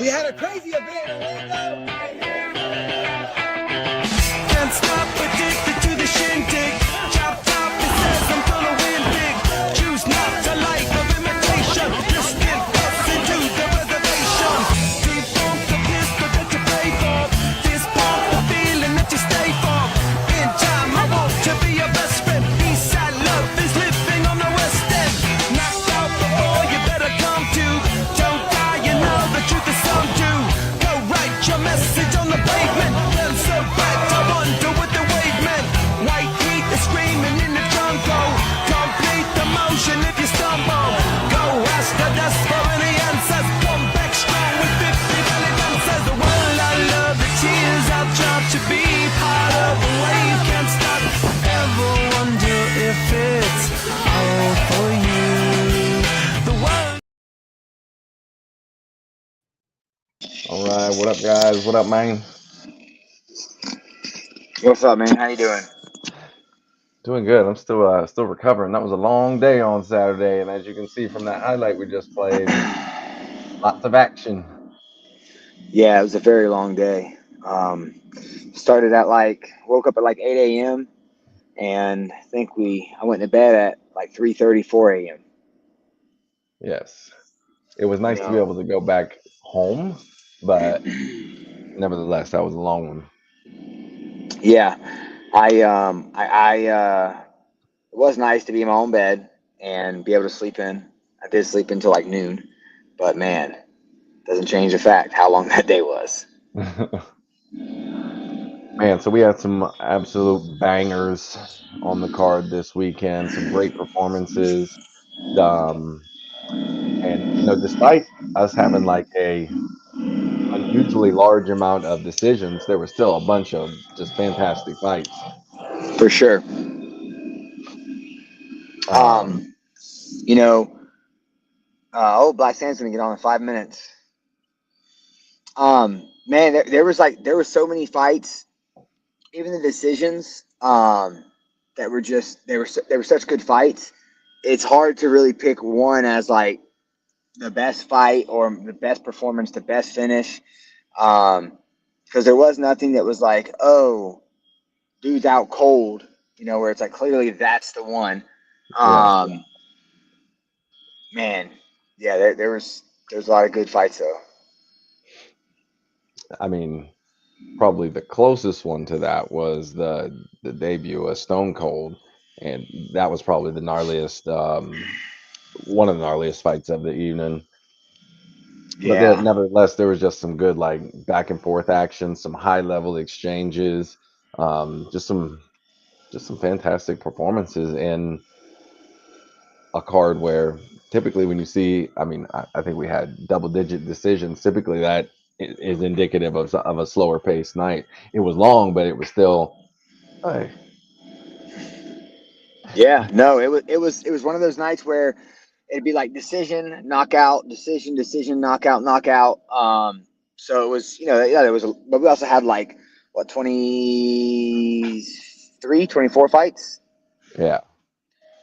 We had a crazy event in Orlando. Can't stop, addicted to the shindig. Chop top, it says I'm gonna win big. Choose not to like of imitation. Just get us into the reservation. Deep funk the pistol that you pay for. This pump the feeling that you stay for. In time, I want to be your best friend. Eastside love is living on the west end. Knocked out before you better come to. Don't die, you know the truth is some do. Go write your message on the pavement. Felt so bad, I wonder what the wave meant. White heat is screaming in the jungle. Complete the motion if you stumble. Go ask the dust for any answers. Come back strong with 50 belly dancers. Well, I love the tears. I've tried to be part of a wave. Can't stop. Ever wonder if it's all for you. The world. All right, what up, guys? What up, man? What's up, man? How you doing? Doing good. I'm still recovering. That was a long day on Saturday, and as you can see from that highlight we just played, lots of action. Yeah, it was a very long day. Started at woke up at like 8 a.m. and I went to bed at like 3:30, 4 a.m. Yes, it was You nice to be know, able to go back home, but nevertheless, that was a long one. yeah, it was nice to be in my own bed and be able to sleep in. I did sleep until like noon, but man, doesn't change the fact how long that day was. Man, so we had some absolute bangers on the card this weekend. Some great performances. Um, and despite us having like a unusually large amount of decisions, there was still a bunch of just fantastic fights. For sure. Um, Um, you know, Black Sand's gonna get on in 5 minutes. Man, there was so many fights, even the decisions, that were just they were such good fights. It's hard to really pick one as like the best fight or the best performance, the best finish, because there was nothing that was like, oh, dude's out cold, where it's like clearly that's the one. yeah, Um, man, yeah, there's a lot of good fights though. I mean, probably the closest one to that was the debut of Stone Cold, and that was probably the gnarliest, one of the gnarliest fights of the evening. But Yeah, nevertheless, there was just some good like back and forth action, some high level exchanges, just some fantastic performances in a card where typically when you see, I mean, I think we had double digit decisions. Typically that is indicative of a slower paced night. It was long, but it was still, hey, yeah. No, it was one of those nights where it'd be like decision, knockout, decision, decision, knockout, knockout. So it was, yeah, but we also had like what 23, 24 fights, yeah,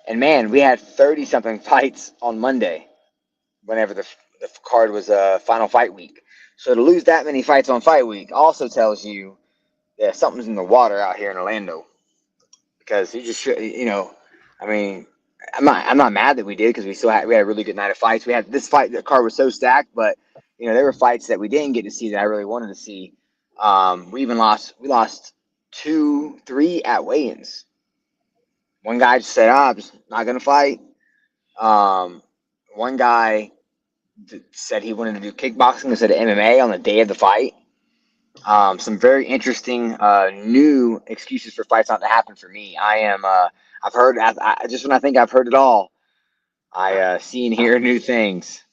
and man, we had 30 something fights on Monday. Whenever the card was final fight week, so to lose that many fights on fight week also tells you that something's in the water out here in Orlando. Because you just I mean, I'm not mad that we did because we had a really good night of fights. We had this fight. The card was so stacked, but there were fights that we didn't get to see that I really wanted to see. We lost 2-3 at weigh-ins. One guy just said, "I'm just not gonna fight." One guy said he wanted to do kickboxing instead of MMA on the day of the fight. Some very interesting new excuses for fights not to happen for me. I've heard just when I think I've heard it all, I see and hear new things.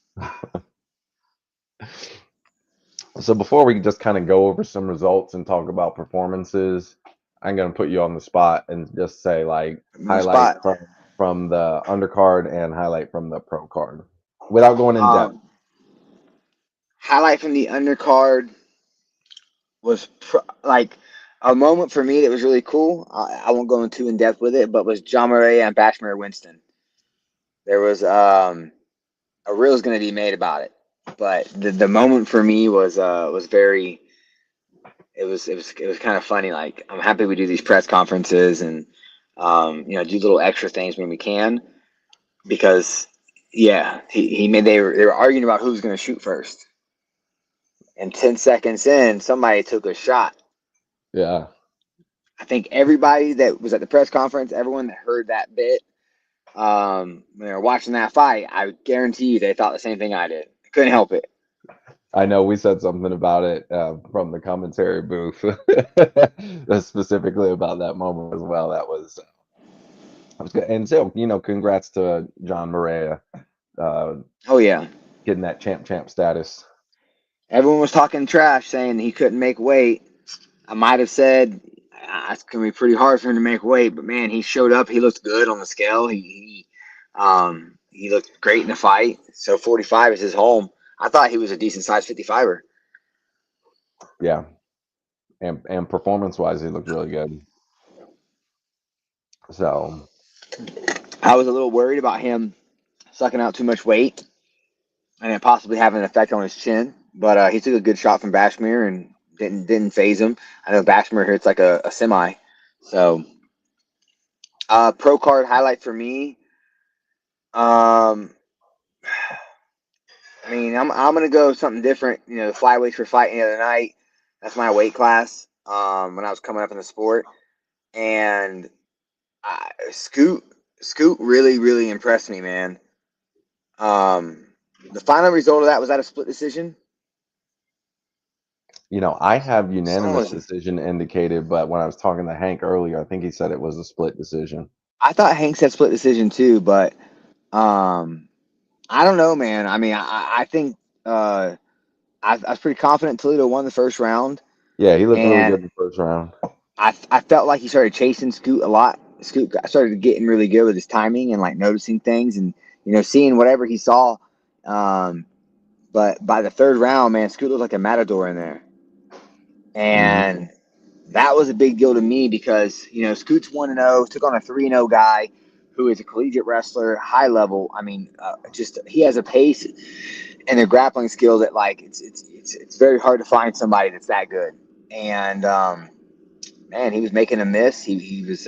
so before we just kind of go over some results and talk about performances, I'm going to put you on the spot and just say like I'm on the highlight spot. from the undercard and highlight from the pro card without going in depth. Highlight from the undercard was like a moment for me that was really cool. I won't go too in depth with it, but was John Murray and Bashmere Winston. There was a reel's going to be made about it. But the moment for me was very. It was kind of funny. Like, I'm happy we do these press conferences and do little extra things when we can, because yeah, he made they were arguing about who's going to shoot first, and 10 seconds in, somebody took a shot. Yeah. I think everybody that was at the press conference, everyone that heard that bit, when they were watching that fight, I guarantee you they thought the same thing I did. I couldn't help it. I know we said something about it from the commentary booth, specifically about that moment as well. That was good. And so, congrats to John Morea Oh yeah, getting that champ status. everyone was talking trash, saying he couldn't make weight. I might have said it's gonna be pretty hard for him to make weight, but man, he showed up. He looked good on the scale. He looked great in the fight. So 45 is his home. I thought he was a decent size 55er. Yeah. And performance wise, he looked really good. So I was a little worried about him sucking out too much weight and it possibly having an effect on his chin, but he took a good shot from Bashmir and didn't phase him. I know Bashmir hits like a semi. So pro card highlight for me. I mean, I'm gonna go something different. You know, the flyweights were fighting the other night. That's my weight class. When I was coming up in the sport, and Scoot really impressed me, man. The final result of that, was that a split decision? I have unanimous Was decision indicated, but when I was talking to Hank earlier, I think he said it was a split decision. I thought Hank said split decision too, but I don't know, man. I mean, I think I was pretty confident Toledo won the first round, Yeah, he looked really good and in the first round. I felt like he started chasing Scoot a lot. Scoot started getting really good with his timing and like noticing things and seeing whatever he saw. But by the third round, man, Scoot looked like a matador in there, Hmm. and that was a big deal to me because Scoot's 1-0, took on a 3-0 guy who is a collegiate wrestler, high level. I mean, just he has a pace and a grappling skill that like it's very hard to find somebody that's that good. And man, he was making a miss. He was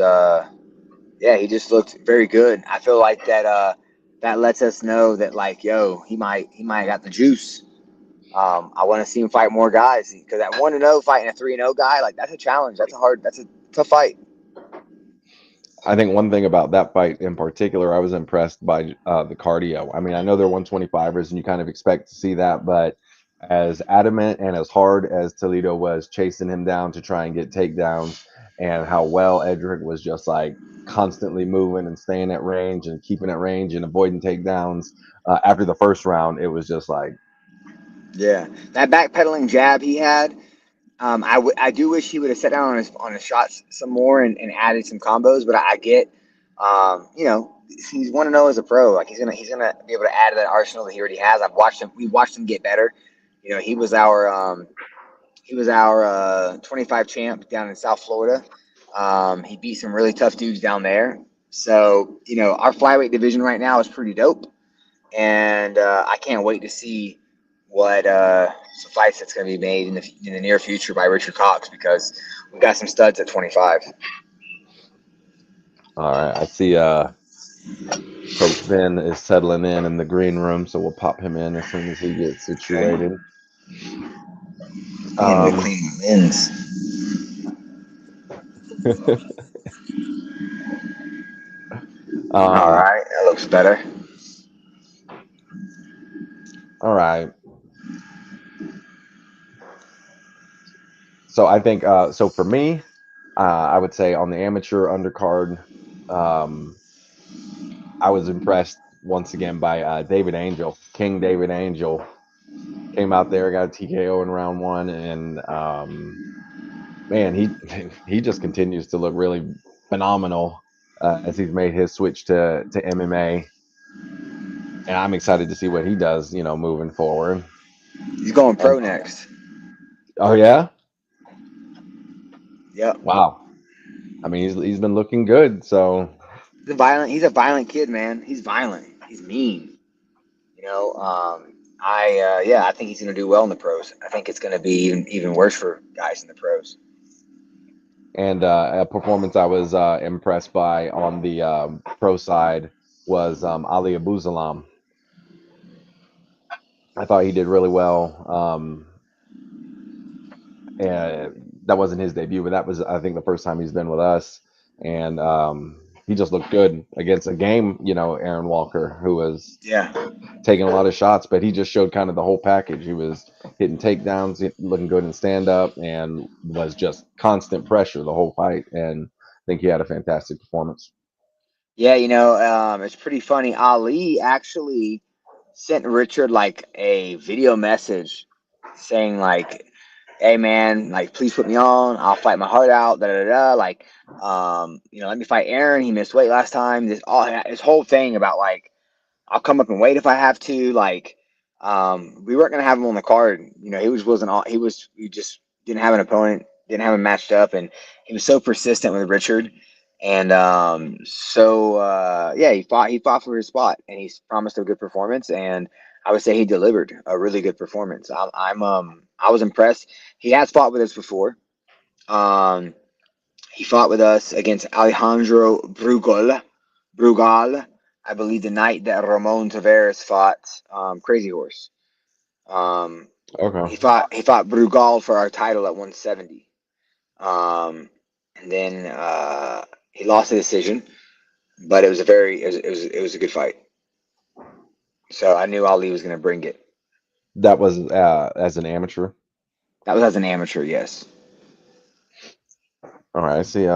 he just looked very good. I feel like that lets us know that like he might have got the juice. I want to see him fight more guys because that 1-0 fighting a 3-0 guy, like that's a challenge. That's a tough fight. I think one thing about that fight in particular, I was impressed by the cardio. I mean, I know they're 125ers and you kind of expect to see that, but as adamant and as hard as Toledo was chasing him down to try and get takedowns, and how well Edric was just like constantly moving and staying at range and keeping at range and avoiding takedowns, after the first round, it was just like, Yeah, that backpedaling jab he had. I do wish he would have set down on his shots some more and added some combos, but I get, he's 1-0 as a pro. Like he's gonna be able to add to that arsenal that he already has. We watched him get better. He was our 25 champ down in South Florida. He beat some really tough dudes down there. So our flyweight division right now is pretty dope, and I can't wait to see what some fights that's going to be made in the near future by Richard Cox, because we've got some studs at 25. all right. I see Coach Ben is settling in the green room, so we'll pop him in as soon as he gets situated. And we clean lens. All right, that looks better. All right. So I think so for me, I would say on the amateur undercard, I was impressed once again by David Angel. King David Angel came out there, got a TKO in round one, and man, he just continues to look really phenomenal as he's made his switch to MMA, and I'm excited to see what he does, moving forward. He's going pro And next. oh yeah, Yep. wow. I mean, he's been looking good, so He's a violent kid, man. He's violent. He's mean. I think he's going to do well in the pros. I think it's going to be even worse for guys in the pros. And a performance I was impressed by on the pro side was Ali Abusalam. I thought he did really well. And that wasn't his debut, but that was, I think, the first time he's been with us. And he just looked good against a game, Aaron Walker, who was Yeah. taking a lot of shots, but he just showed kind of the whole package. He was hitting takedowns, looking good in stand up, and was just constant pressure the whole fight. And I think he had a fantastic performance. Yeah, it's pretty funny. Ali actually sent Richard like a video message saying like, "Hey man, like please put me on. I'll fight my heart out." Da da da. Like, let me fight Aaron. He missed weight last time. This whole thing about like, I'll come up and wait if I have to. Like, we weren't gonna have him on the card. We just didn't have an opponent, didn't have him matched up, and he was so persistent with Richard. And yeah, he fought for his spot, and he's promised a good performance. And I would say he delivered a really good performance. I was impressed. He has fought with us before. He fought with us against Alejandro Brugal, I believe the night that Ramon Tavares fought Crazy Horse. He Okay. fought Brugal for our title at 170. And then he lost the decision, but it was a good fight. So I knew Ali was going to bring it. That was as an amateur. That was as an amateur, yes. All right, I see.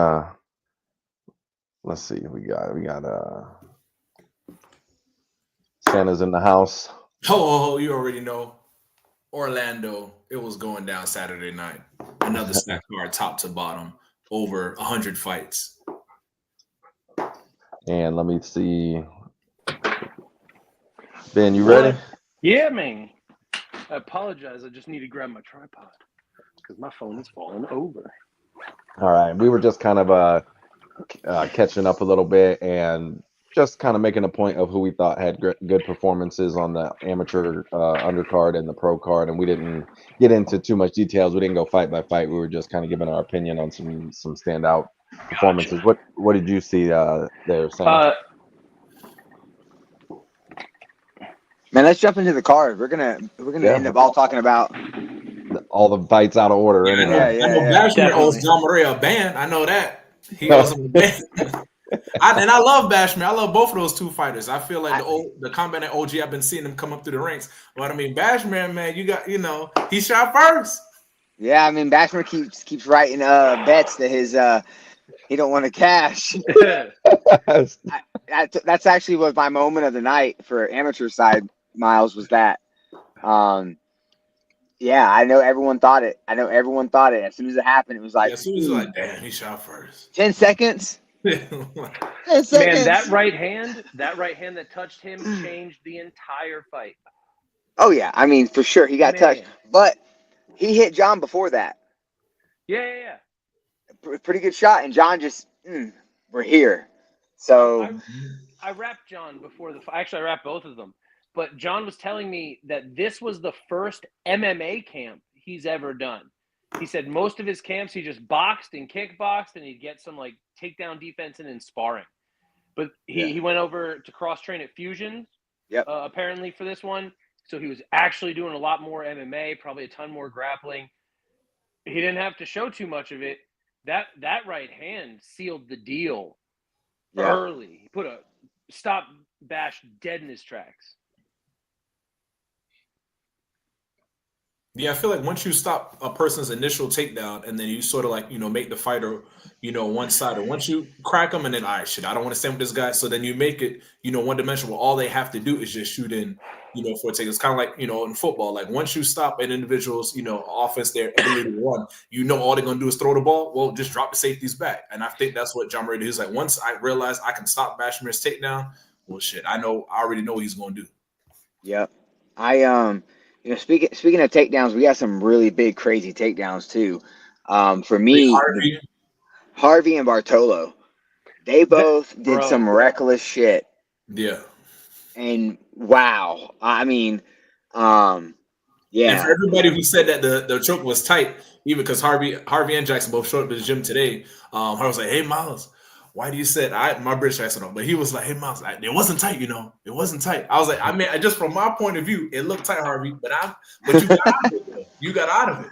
Let's see. We got Santa's in the house. Oh, you already know. Orlando, it was going down Saturday night. Another stack card, top to bottom, over 100 fights. And let me see. Ben, you ready? Yeah, man. I apologize. I just need to grab my tripod because my phone is falling over. All right. We were just kind of catching up a little bit and just kind of making a point of who we thought had good performances on the amateur undercard and the pro card, and we didn't get into too much details. We didn't go fight by fight. We were just kind of giving our opinion on some standout performances. Gotcha. What did you see there, Sam? Man, let's jump into the card. We're gonna end up all talking about all the fights out of order. Yeah, Anyway. I know Bashman owes Definitely. John Maria a ban. I know that. He owes him a ban. I love Bashman. I love both of those two fighters. I feel like the combat OG, I've been seeing them come up through the ranks. But I mean, Bashman, man, he shot first. Yeah, I mean, Bashman keeps writing bets that his he don't want to cash. That's actually was my moment of the night for amateur side. Miles was that. Yeah, I know everyone thought it. As soon as it happened, it was like, As soon as like, damn, he shot first. 10 seconds. 10 seconds. Man, that right hand that touched him changed the entire fight. Oh yeah, I mean for sure he got touched, but he hit John before that. Yeah. Pretty good shot, and John just we're here. So I wrapped John before the fight. Actually, I wrapped both of them. But John was telling me that this was the first MMA camp he's ever done. He said most of his camps he just boxed and kickboxed, and he'd get some like takedown defense and in sparring. But he went over to cross train at Fusion, apparently for this one. So he was actually doing a lot more MMA, probably a ton more grappling. He didn't have to show too much of it. That right hand sealed the deal early. He put a stop Bash dead in his tracks. Yeah, I feel like once you stop a person's initial takedown and then you sort of like, make the fighter, one sided. Once you crack them and then, all right, shit, I don't want to stand with this guy. So then you make it, one dimensional. All they have to do is just shoot in, for a take. It's kind of like, in football. Like once you stop an individual's, offense, their ability to run, all they're going to do is throw the ball. Well, just drop the safeties back. And I think that's what John Maria did. He's like, once I realize I can stop Bashmir's takedown, well, shit, I already know what he's going to do. Yep. Speaking of takedowns, we got some really big, crazy takedowns too. For me, Harvey and Bartolo, they both did some reckless shit. Yeah. And wow, I mean, And for Yeah. everybody who said that the choke was tight, even because Harvey and Jackson both showed up at the gym today, Harvey was like, "Hey Miles, why do you say my British accent on?" But he was like, "Hey Miles, it wasn't tight, it wasn't tight." I was like, I mean, just from my point of view, it looked tight, Harvey, but you got out of it. Though. You got out of it.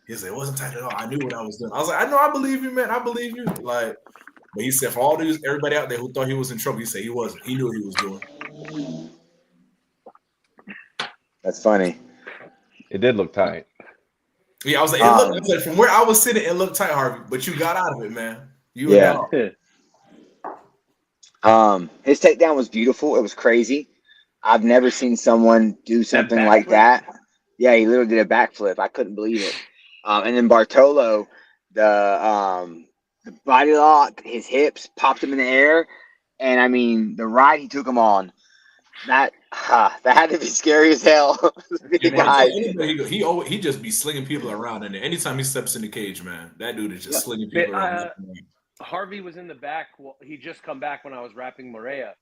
He said it wasn't tight at all. I knew what I was doing. I was like, I know, I believe you, man. I believe you. Like, but he said for everybody out there who thought he was in trouble, he said he wasn't. He knew what he was doing. That's funny. It did look tight. Yeah, I was like, it looked. I was like, from where I was sitting, it looked tight, Harvey. But you got out of it, man. You Yeah. and His takedown was beautiful. It was crazy. I've never seen someone do something like backflip? that. Yeah, he literally did a backflip. I couldn't believe it. And then Bartolo, the body lock, his hips popped him in the air, and I mean the ride he took him on. That had to be scary as hell. Big guys. he just be slinging people around, and anytime he steps in the cage, man, that dude is just slinging people around. Harvey was in the back. Well, he just come back when I was rapping Maria,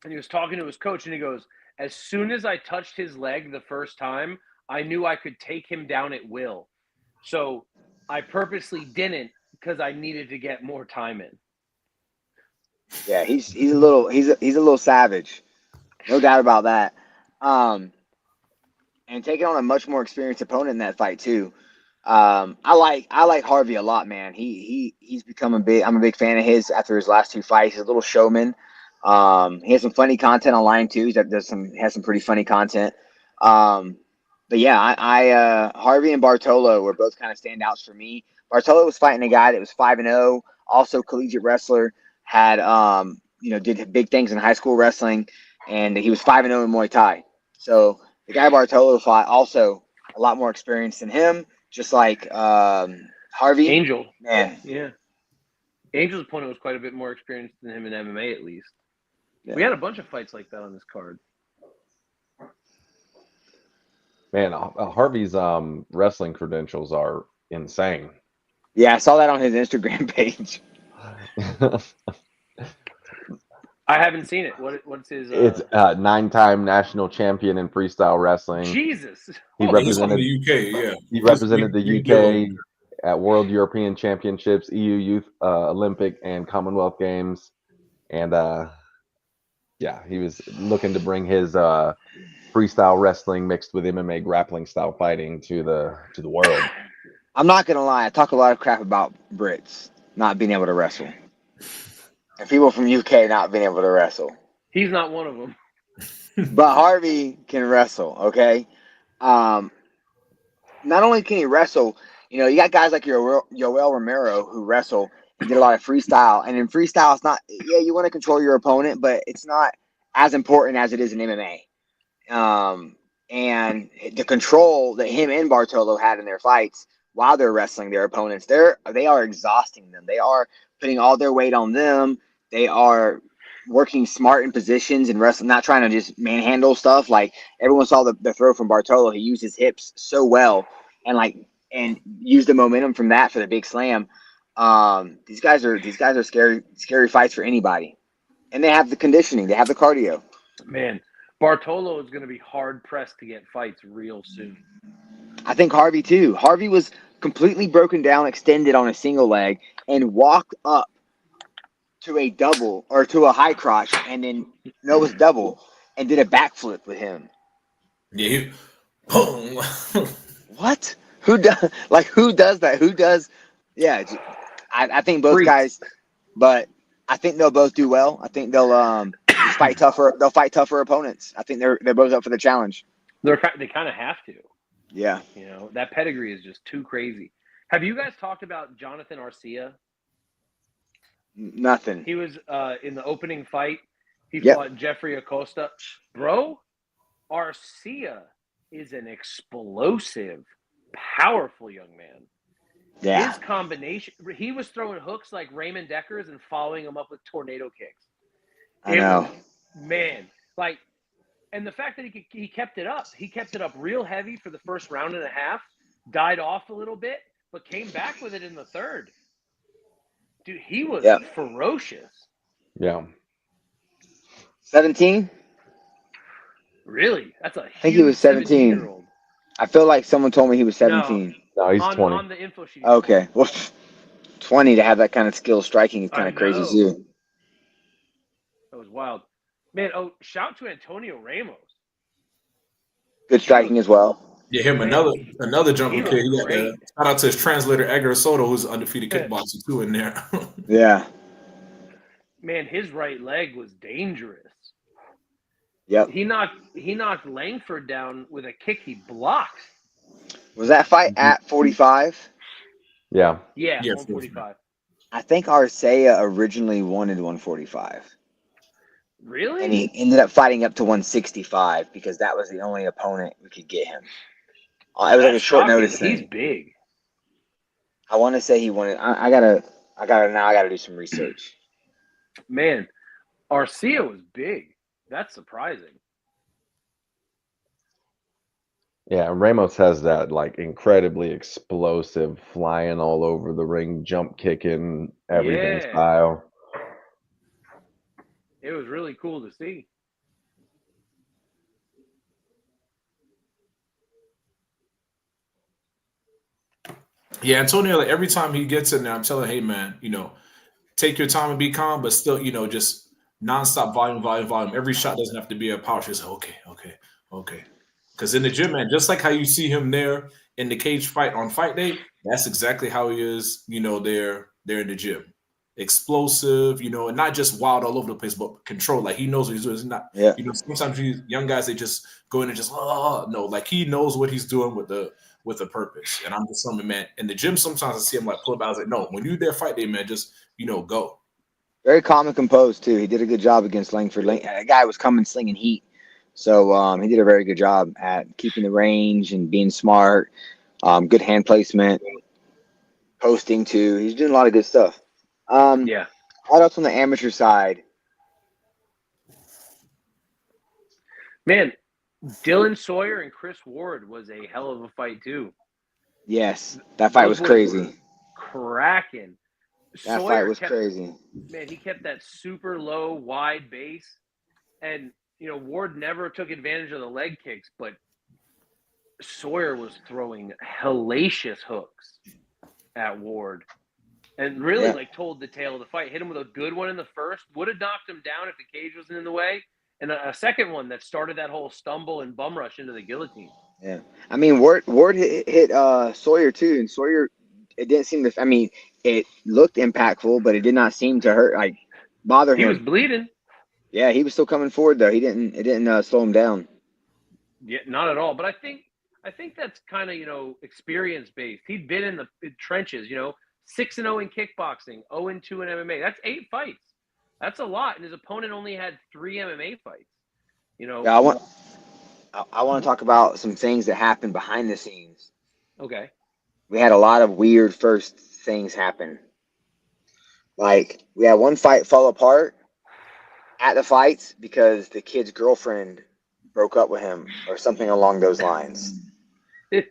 and he was talking to his coach, and he goes, "As soon as I touched his leg the first time, I knew I could take him down at will. So I purposely didn't because I needed to get more time in." Yeah, he's a little savage. No doubt about that. And taking on a much more experienced opponent in that fight too. I like Harvey a lot, man. He's become I'm a big fan of his after his last two fights. He's a little showman. He has some funny content online too. Has some pretty funny content. But yeah, Harvey and Bartolo were both kind of standouts for me. Bartolo was fighting a guy that was 5-0, also collegiate wrestler, had did big things in high school wrestling, and he was 5-0 in Muay Thai. So the guy Bartolo fought also a lot more experience than him, just like Harvey. Angel. Man. Yeah. Angel's opponent was quite a bit more experienced than him in MMA, at least. Yeah. We had a bunch of fights like that on this card. Man, Harvey's wrestling credentials are insane. Yeah, I saw that on his Instagram page. I haven't seen it. What's his? It's 9-time national champion in freestyle wrestling. Jesus. He He's from represented the UK. Yeah, He represented the UK at World European Championships, EU Youth Olympic and Commonwealth Games, and he was looking to bring his freestyle wrestling mixed with MMA grappling style fighting to the world. I'm not gonna lie, I talk a lot of crap about Brits not being able to wrestle, and people from UK not being able to wrestle. He's not one of them. But Harvey can wrestle. Okay, not only can he wrestle, you got guys like Yoel Romero who wrestle and did a lot of freestyle. And in freestyle, it's not. Yeah, you want to control your opponent, but it's not as important as it is in MMA. And the control that him and Bartolo had in their fights while they're wrestling their opponents, they are exhausting them. They are putting all their weight on them. They are working smart in positions and wrestling, not trying to just manhandle stuff. Like everyone saw the throw from Bartolo. He used his hips so well and used the momentum from that for the big slam. These guys are scary fights for anybody. And they have the conditioning, they have the cardio. Man, Bartolo is going to be hard pressed to get fights real soon. I think Harvey too. Harvey was completely broken down, extended on a single leg, and walked up to a double or to a high crotch, and then it was double, and did a backflip with him. Yeah. What? Who does that? Who does? Yeah, I think both guys, but I think they'll both do well. I think they'll fight tougher. They'll fight tougher opponents. I think they're both up for the challenge. They kind of have to. Yeah. That pedigree is just too crazy. Have you guys talked about Jonathan Arcia? Nothing. He was in the opening fight. He fought Jeffrey Acosta. Bro, Arcia is an explosive, powerful young man. Yeah. His combination, he was throwing hooks like Raymond Deckers and following them up with tornado kicks. I know. And the fact that he kept it up. He kept it up real heavy for the first round and a half, died off a little bit, but came back with it in the third. Dude, he was ferocious. Yeah. 17? Really? That's a I think he was 17. 17-year-old. I feel like someone told me he was 17. No, he's on 20. on the info sheet. Okay, well, 20 to have that kind of skill striking is kind I of crazy know. too. That was wild. Man, shout to Antonio Ramos. Good striking as well. Yeah, him Man, another jumper he kid. looked He got great. shout out to his translator Edgar Soto, who's an undefeated kickboxer too in there. Yeah. Man, his right leg was dangerous. Yep. He knocked Langford down with a kick he blocked. Was that fight at 45? Yeah. Yeah, Yeah, 145. I think Arcea originally wanted 145. Really? And he ended up fighting up to 165 because that was the only opponent we could get him. It was like a That's short shocking. notice thing. He's big. I want to say he wanted. I gotta do some research. Man, Arcia was big. That's surprising. Yeah, Ramos has that like incredibly explosive, flying all over the ring, jump kicking, everything Yeah. style. It was really cool to see. Yeah, Antonio, like every time he gets in there, I'm telling him, hey man, take your time and be calm, but still, just nonstop volume. Every shot doesn't have to be a power shot. It's like, okay. Because in the gym, man, just like how you see him there in the cage fight on fight day, that's exactly how he is, there in the gym. Explosive, and not just wild all over the place, but control. Like he knows what he's doing. It's not, Yeah. Sometimes these young guys, they just go in and just, no, like he knows what he's doing with a purpose. And I'm just something, man. In the gym, sometimes I see him like pull up. I was like, no, when you're there fight day, man, just, go. Very calm and composed too. He did a good job against Langford. That guy was coming slinging heat, so he did a very good job at keeping the range and being smart. Good hand placement, posting too. He's doing a lot of good stuff. Yeah. What else on the amateur side? Man, Dylan Sawyer and Chris Ward was a hell of a fight too. Yes, that fight was crazy. Cracking. That Sawyer fight was crazy. Man, he kept that super low, wide base. And, Ward never took advantage of the leg kicks, but Sawyer was throwing hellacious hooks at Ward. And really, told the tale of the fight. Hit him with a good one in the first. Would have knocked him down if the cage wasn't in the way. And a second one that started that whole stumble and bum rush into the guillotine. Yeah. I mean, Ward hit Sawyer too, and Sawyer, it didn't seem to. I mean, it looked impactful, but it did not seem to hurt, bother him. He was bleeding. Yeah, he was still coming forward though. It didn't slow him down. Yeah, not at all. But I think that's kind of experience based. He'd been in the trenches. 6-0 in kickboxing, 0-2 in MMA. That's 8 fights. That's a lot. And his opponent only had 3 MMA fights. Yeah, I want to talk about some things that happened behind the scenes. Okay. We had a lot of weird first things happen. Like, we had one fight fall apart at the fights because the kid's girlfriend broke up with him or something along those lines. Yeah,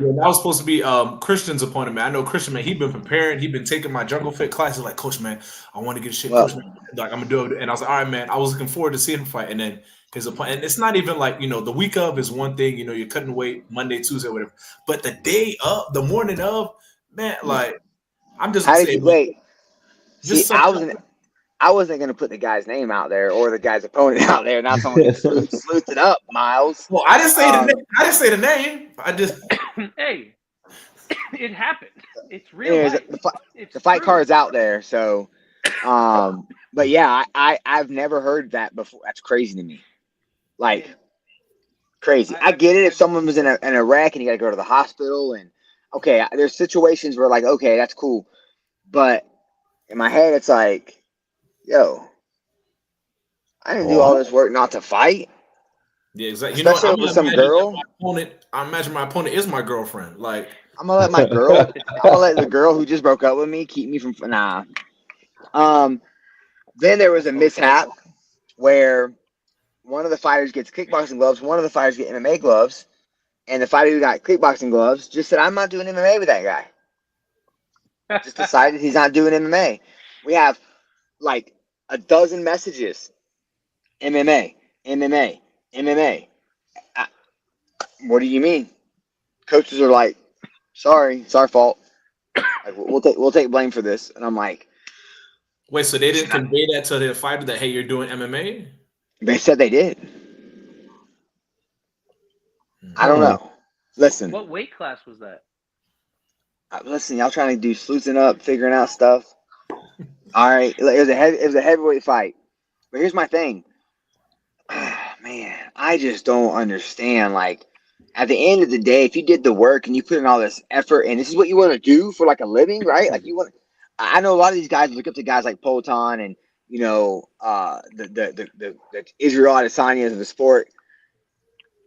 that was supposed to be Christian's opponent, man. I know Christian, man. He'd been preparing. He'd been taking my jungle fit classes. Like, Coach, man, I want to get shit. Coach, man. Like, I'm gonna do it. And I was like, all right, man. I was looking forward to seeing him fight. And then his opponent. And it's not even like the week of is one thing. You're cutting weight Monday, Tuesday, whatever. But the day of, the morning of, man, like I'm just. How did you wait? Just See, I wasn't going to put the guy's name out there or the guy's opponent out there. Now someone gets sleuthed up, Miles. Well, I didn't say the name. I didn't say the name. I just. Hey, it happened. It's real life. The fight card's out there, so. But yeah, I've never heard that before. That's crazy to me. Like, crazy. I get it if someone was in a wreck and you got to go to the hospital, and okay, there's situations where okay, that's cool, but in my head it's like, yo, I didn't do all this work not to fight. Yeah, exactly. Especially with some girl. I imagine my opponent is my girlfriend. Like, I'm gonna let my girl. I'm gonna let the girl who just broke up with me keep me from. Nah. Then there was a mishap where one of the fighters gets kickboxing gloves, one of the fighters get MMA gloves, and the fighter who got kickboxing gloves just said, "I'm not doing MMA with that guy." Just decided he's not doing MMA. We have like a dozen messages MMA, MMA, MMA. What do you mean? Coaches are like, sorry, it's our fault. Like, we'll take blame for this. And I'm like, Wait, so they didn't convey that to the fighter that hey, you're doing MMA? they said they did. I don't know. Listen, What weight class was that? listen, y'all trying to do sleuthing up, figuring out stuff. All right, it was a heavyweight fight. But here's my thing. Man, I just don't understand. Like, at the end of the day, if you did the work and you put in all this effort, and this is what you want to do for like a living, right? Like you want. I know a lot of these guys look up to guys like Polton and the Israel Adesanyas of the sport,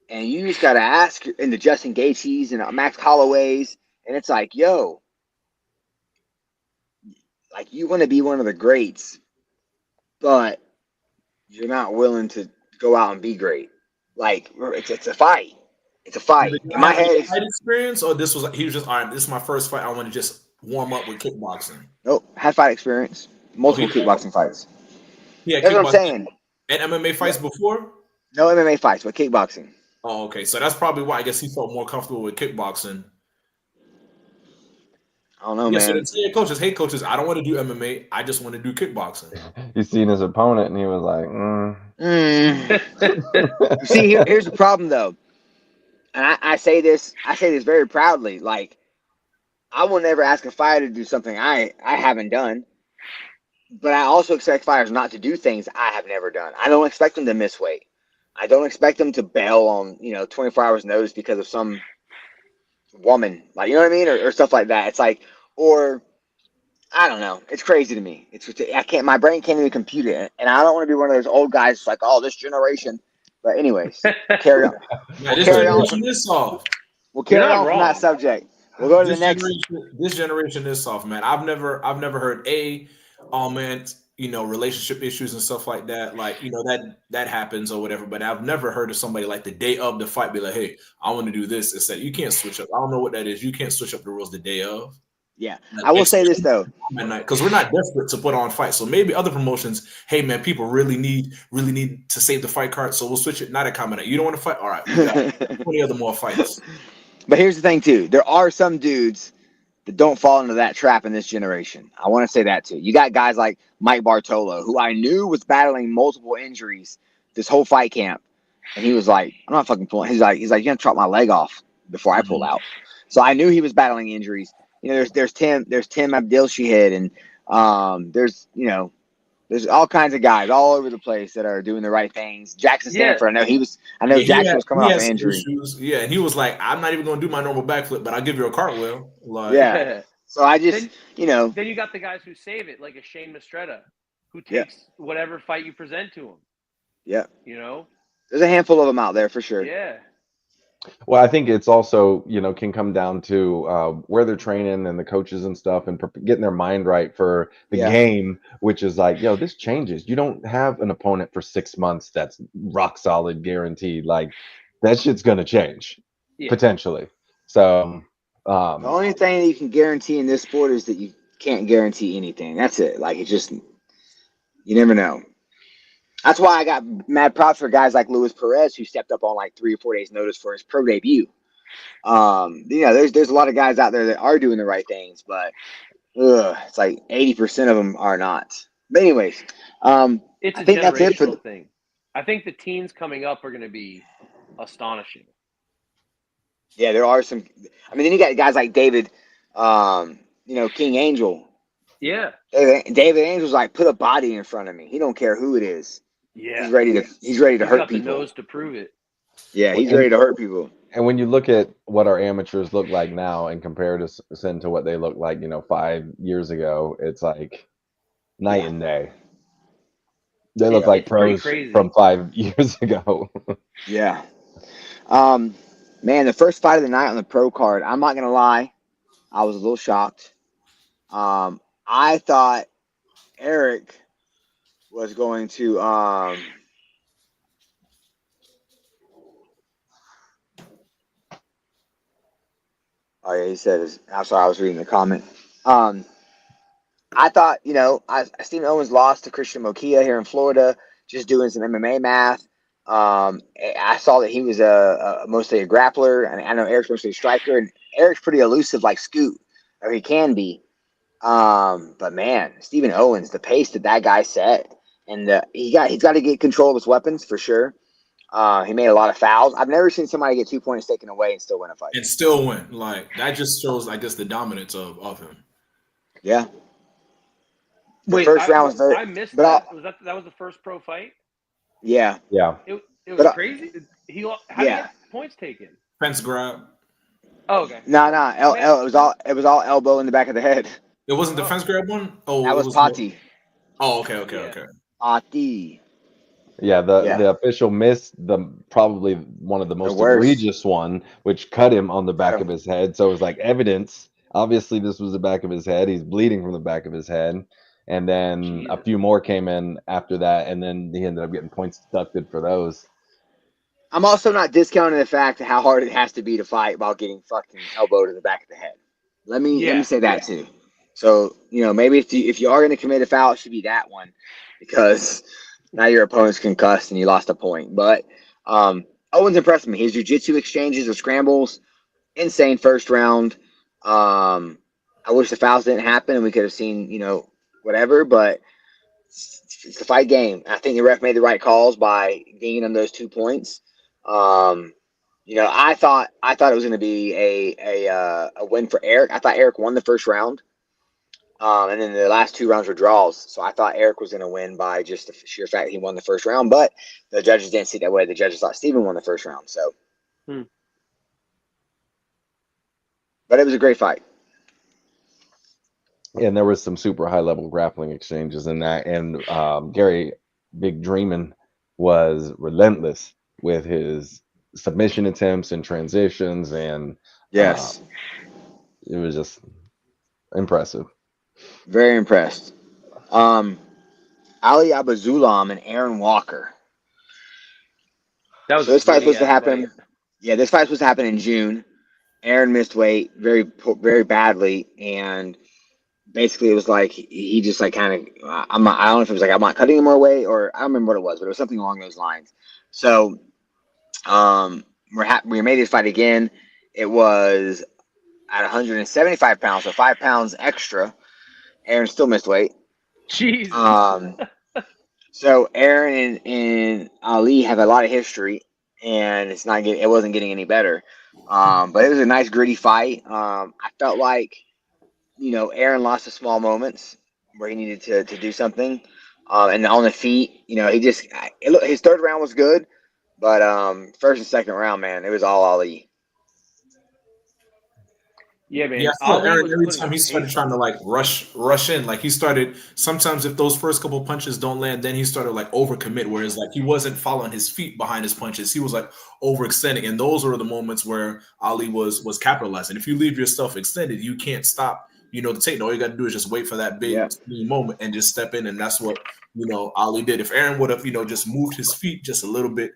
and you just got to ask in the Justin Gaethjes and Max Holloway's, and it's like, yo, like you want to be one of the greats, but you're not willing to go out and be great. Like it's a fight. It's a fight. Did you In my have any head, fight experience, or this was he was just all right? This is my first fight. I want to just warm up with kickboxing. nope, had fight experience, Oh, he multiple kickboxing fights. had That's what I'm kickboxing saying. and MMA fights before. No MMA fights, but kickboxing. Oh, okay. So that's probably why I guess he felt more comfortable with kickboxing. I don't know, Yeah. So man. they say, coaches, hey, coaches, I don't want to do MMA. I just want to do kickboxing. He seen his opponent and he was like, See, here's the problem though, and I say this very proudly. Like, I will never ask a fighter to do something I haven't done, but I also expect fighters not to do things I have never done. I don't expect them to miss weight. I don't expect them to bail on 24 hours notice because of some woman, like, you know what I mean, or stuff like that. It's like, or I don't know. It's crazy to me. I can't. My brain can't even compute it, and I don't want to be one of those old guys like, oh, this generation. But anyways, carry on. Now, We'll carry on. generation is soft. We'll carry You're not on from wrong. that subject. We'll go to the This next. generation, this generation is soft, man. I've never heard oh man, relationship issues and stuff like that. Like, that happens or whatever. But I've never heard of somebody like the day of the fight be like, hey, I want to do this. It's that you can't switch up. I don't know what that is. You can't switch up the rules the day of. Yeah, Like, I will say this though. Because we're not desperate to put on fights. So maybe other promotions, hey man, people really need to save the fight card. So we'll switch it. Not a comment. You don't want to fight? All right, we got 20 other more fights. But here's the thing too. There are some dudes that don't fall into that trap in this generation. I want to say that too. You got guys like Mike Bartolo, who I knew was battling multiple injuries this whole fight camp, and he was like, "I'm not fucking pulling." He's like, "You're gonna chop my leg off before I pull out." So I knew he was battling injuries. There's Tim Abdil Shahid, and there's all kinds of guys all over the place that are doing the right things. Jackson Stanford, I know Jackson was coming off an injury. Issues. Yeah, and he was like, I'm not even going to do my normal backflip, but I'll give you a cartwheel. Like, Yeah. So I just, Then you got the guys who save it, like a Shane Mistretta, who takes whatever fight you present to him. Yeah. There's a handful of them out there for sure. Yeah. Well, I think it's also, can come down to where they're training and the coaches and stuff and getting their mind right for the game, which is like, this changes. You don't have an opponent for 6 months that's rock solid guaranteed. Like, that shit's going to change potentially. So the only thing that you can guarantee in this sport is that you can't guarantee anything. That's it. Like, you never know. That's why I got mad props for guys like Luis Perez, who stepped up on like 3 or 4 days' notice for his pro debut. There's a lot of guys out there that are doing the right things, but it's like 80% of them are not. But anyways, it's I think that's it for thing. I think the teens coming up are going to be astonishing. Yeah, there are some. I mean, then you got guys like David, King Angel. Yeah, David Angel's like, put a body in front of me. He don't care who it is. Yeah, he's ready to hurt got people. The nose to prove it. Yeah, he's ready to hurt people. And when you look at what our amateurs look like now in comparison to what they looked like, 5 years ago, it's like night and day. They look like pros from 5 years ago. Yeah. Man, the first fight of the night on the pro card, I'm not gonna lie, I was a little shocked. I thought Eric was going to oh yeah, he said I'm sorry, I was reading the comment. I thought, Stephen Owens lost to Christian Mokia here in Florida. just doing some MMA math. I saw that he was mostly a grappler, and I know Eric's mostly a striker, and Eric's pretty elusive like Scoot, or he can be. But man, Stephen Owens, the pace that guy set, and he's got to get control of his weapons for sure. He made a lot of fouls. I've never seen somebody get 2 points taken away and still win a fight. And still win. Like that just shows, I guess, the dominance of him. Yeah. Wait, First round was very. I missed but that. That was the first pro fight? Yeah. Yeah. It was crazy. How did he get points taken? Fence grab. Oh, okay. No. It was all elbow in the back of the head. It wasn't the fence grab one? Oh, That it was Pati. Oh, okay. Yeah. Pati. Yeah, the official missed probably one of the most worst. egregious one, which cut him on the back of his head. So it was like evidence. Obviously, this was the back of his head. He's bleeding from the back of his head. And then a few more came in after that, and then he ended up getting points deducted for those. I'm also not discounting the fact of how hard it has to be to fight while getting fucking elbow to the back of the head. Let me say that too. So, maybe if you are going to commit a foul, it should be that one, because now your opponent's concussed and you lost a point. But Owens impressed me. His jiu-jitsu exchanges or scrambles, insane first round. I wish the fouls didn't happen and we could have seen, whatever, but it's a fight game. I think the ref made the right calls by dinging him those 2 points. I thought it was going to be a win for Eric. I thought Eric won the first round. And then the last 2 rounds were draws. So I thought Eric was going to win by just the sheer fact that he won the first round. But the judges didn't see it that way. The judges thought Steven won the first round. So, But it was a great fight. And there was some super high level grappling exchanges in that. And Gary Big Dreamin' was relentless with his submission attempts and transitions. And Yes. It was just impressive. Very impressed. Ali Abazulam and Aaron Walker. That was So this fight was supposed to fight. happen. Yeah, this fight was supposed to happen in June. Aaron missed weight very, very badly, and basically it was like he just like kind of I don't know if it was like I'm not cutting him more weight, or I don't remember what it was, but it was something along those lines. So we made this fight again. It was at 175 pounds, so 5 pounds extra. Aaron still missed weight. Jesus. So Aaron and Ali have a lot of history, and it wasn't getting any better. But it was a nice gritty fight. I felt like, Aaron lost the small moments where he needed to do something. And on the feet, his third round was good, but first and second round, man, it was all Ali. Yeah, man. Yeah, I feel Aaron, every time he started trying to like rush in, like he started sometimes if those first couple punches don't land, then he started like overcommit, whereas like he wasn't following his feet behind his punches. He was like overextending, and those were the moments where Ali was capitalizing. If you leave yourself extended, you can't stop, the takedown. All you got to do is just wait for that big moment and just step in, and that's what Ali did. If Aaron would have just moved his feet just a little bit,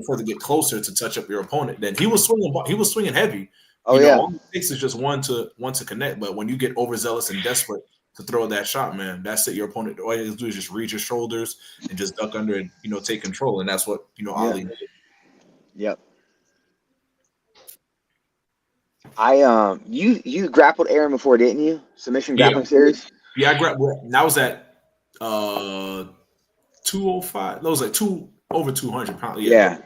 for to get closer to touch up your opponent, then he was swinging heavy. Oh, yeah. All it takes is just one to connect. But when you get overzealous and desperate to throw that shot, man, that's it. Your opponent, all you have to do is just reach your shoulders and just duck under and, take control. And that's what, Ali did. Yep. You grappled Aaron before, didn't you? Submission grappling series? Yeah, I grappled. That was at 205. That was like over 200 pounds. Yeah.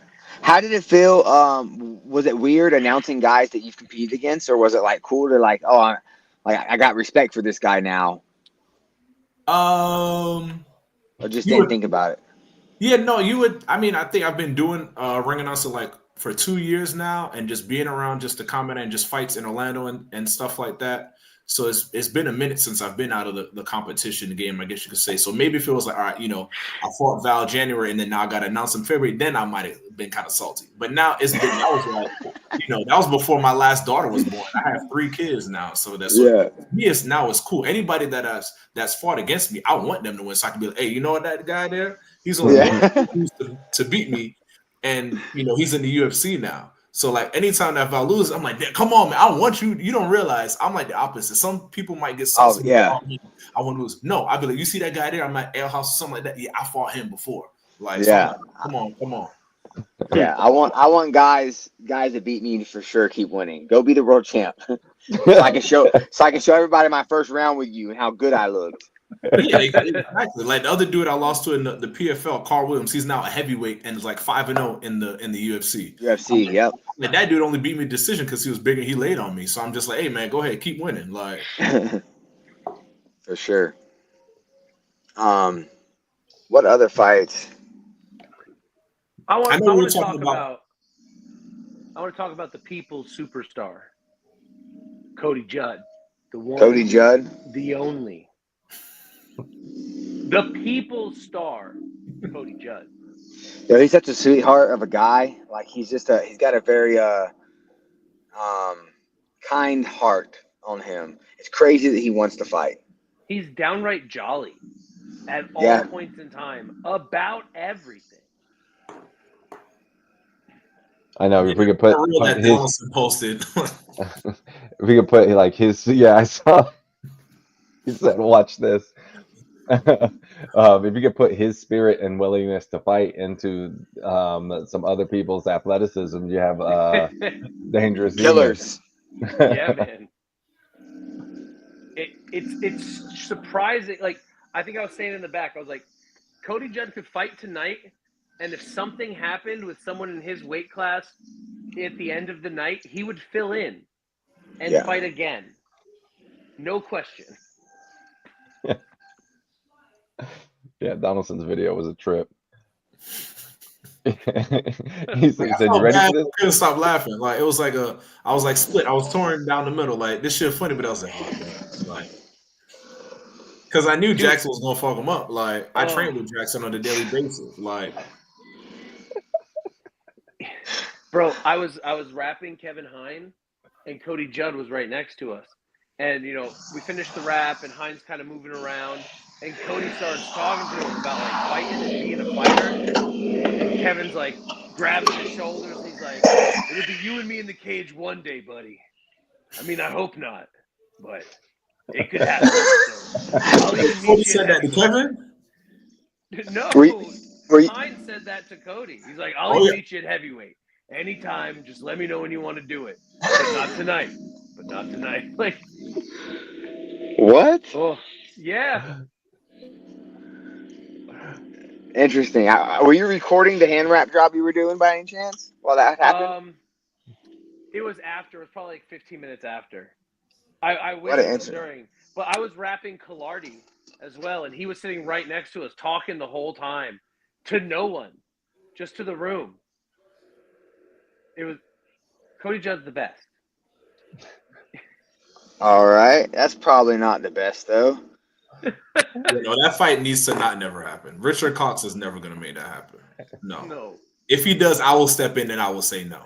How did it feel? Was it weird announcing guys that you've competed against, or was it like cool to like, I got respect for this guy now? Or just didn't think about it? Yeah, no, you would. I mean, I think I've been doing ring announcer like for 2 years now, and just being around just the combat and just fights in Orlando and stuff like that. So it's been a minute since I've been out of the competition game, I guess you could say. So maybe if it was like, all right, I fought Val January and then now I got announced in February, then I might have been kind of salty. But now that was like, that was before my last daughter was born. I have 3 kids now, so that's now it's cool. Anybody that's fought against me, I want them to win, so I can be like, hey, you know what, that guy there, he's only to beat me, and he's in the UFC now. So, like, anytime that if I lose, I'm like, come on, man, I want you. You don't realize I'm like the opposite. Some people might get salty. I want to lose. No, I'll be like, you see that guy there? I'm at Ale House or something like that. Yeah, I fought him before. Like, so I'm Yeah, like, come on. yeah. I want guys that beat me to for sure keep winning. Go be the world champ, so I can show everybody my first round with you and how good I looked. Yeah, exactly. Like the other dude I lost to in the PFL, Carl Williams. He's now a heavyweight and is like 5-0 in the UFC. UFC, yep. Like that dude only beat me decision because he was bigger. He laid on me, so I'm just like, hey man, go ahead, keep winning. Like, For sure. What other fights? I I want know we were to talking about. talk about the people's superstar, Cody Judd, the one, Cody Judd. the only, the people's star, Cody Judd. Yo, he's such a sweetheart of a guy. Like he's got a very kind heart on him. It's crazy that he wants to fight. He's downright jolly at all Yeah. points in time about everything. I know if we could For real, put that his, Donaldson posted. if we could put like his, yeah, I saw. He said, "Watch this." If you could put his spirit and willingness to fight into some other people's athleticism, you have dangerous Killers. Yeah, man. It's surprising. Like I think I was saying in the back, I was like, Cody Judd could fight tonight, and if something happened with someone in his weight class at the end of the night, he would fill in and fight again. No question. Yeah, Donaldson's video was a trip. He said, I "You felt ready bad. for this?" I couldn't stop laughing. Like it was like I was like split. I was torn down the middle. Like this shit funny, but I was like, oh man, like because I knew Jackson was gonna fuck him up. Like I trained with Jackson on a daily basis. Like, bro, I was rapping Kevin Hine, and Cody Judd was right next to us, and we finished the rap, and Hine's kind of moving around, and Cody starts talking to him about like fighting and being a fighter, and Kevin's like grabs his shoulders, and he's like, "It'll be you and me in the cage one day, buddy. I mean, I hope not, but it could happen." So I'll even Cody meet you said that to Kevin. No, Were you- Hine said that to Cody. He's like, "I'll Oh, even yeah. meet you at heavyweight anytime. Just let me know when you want to do it, but not tonight. But not tonight." Like, What? oh yeah. Interesting. Were you recording the hand wrap job you were doing by any chance while that happened? It was after. It was probably like 15 minutes after. I wish What an it was answer. during, but I was rapping Collardi as well, and he was sitting right next to us, talking the whole time to no one, just to the room. It was Cody Judd's the best. All right. That's probably not the best though. That fight needs to not never happen. Richard Cox is never gonna make that happen. No. No. If he does, I will step in and I will say no.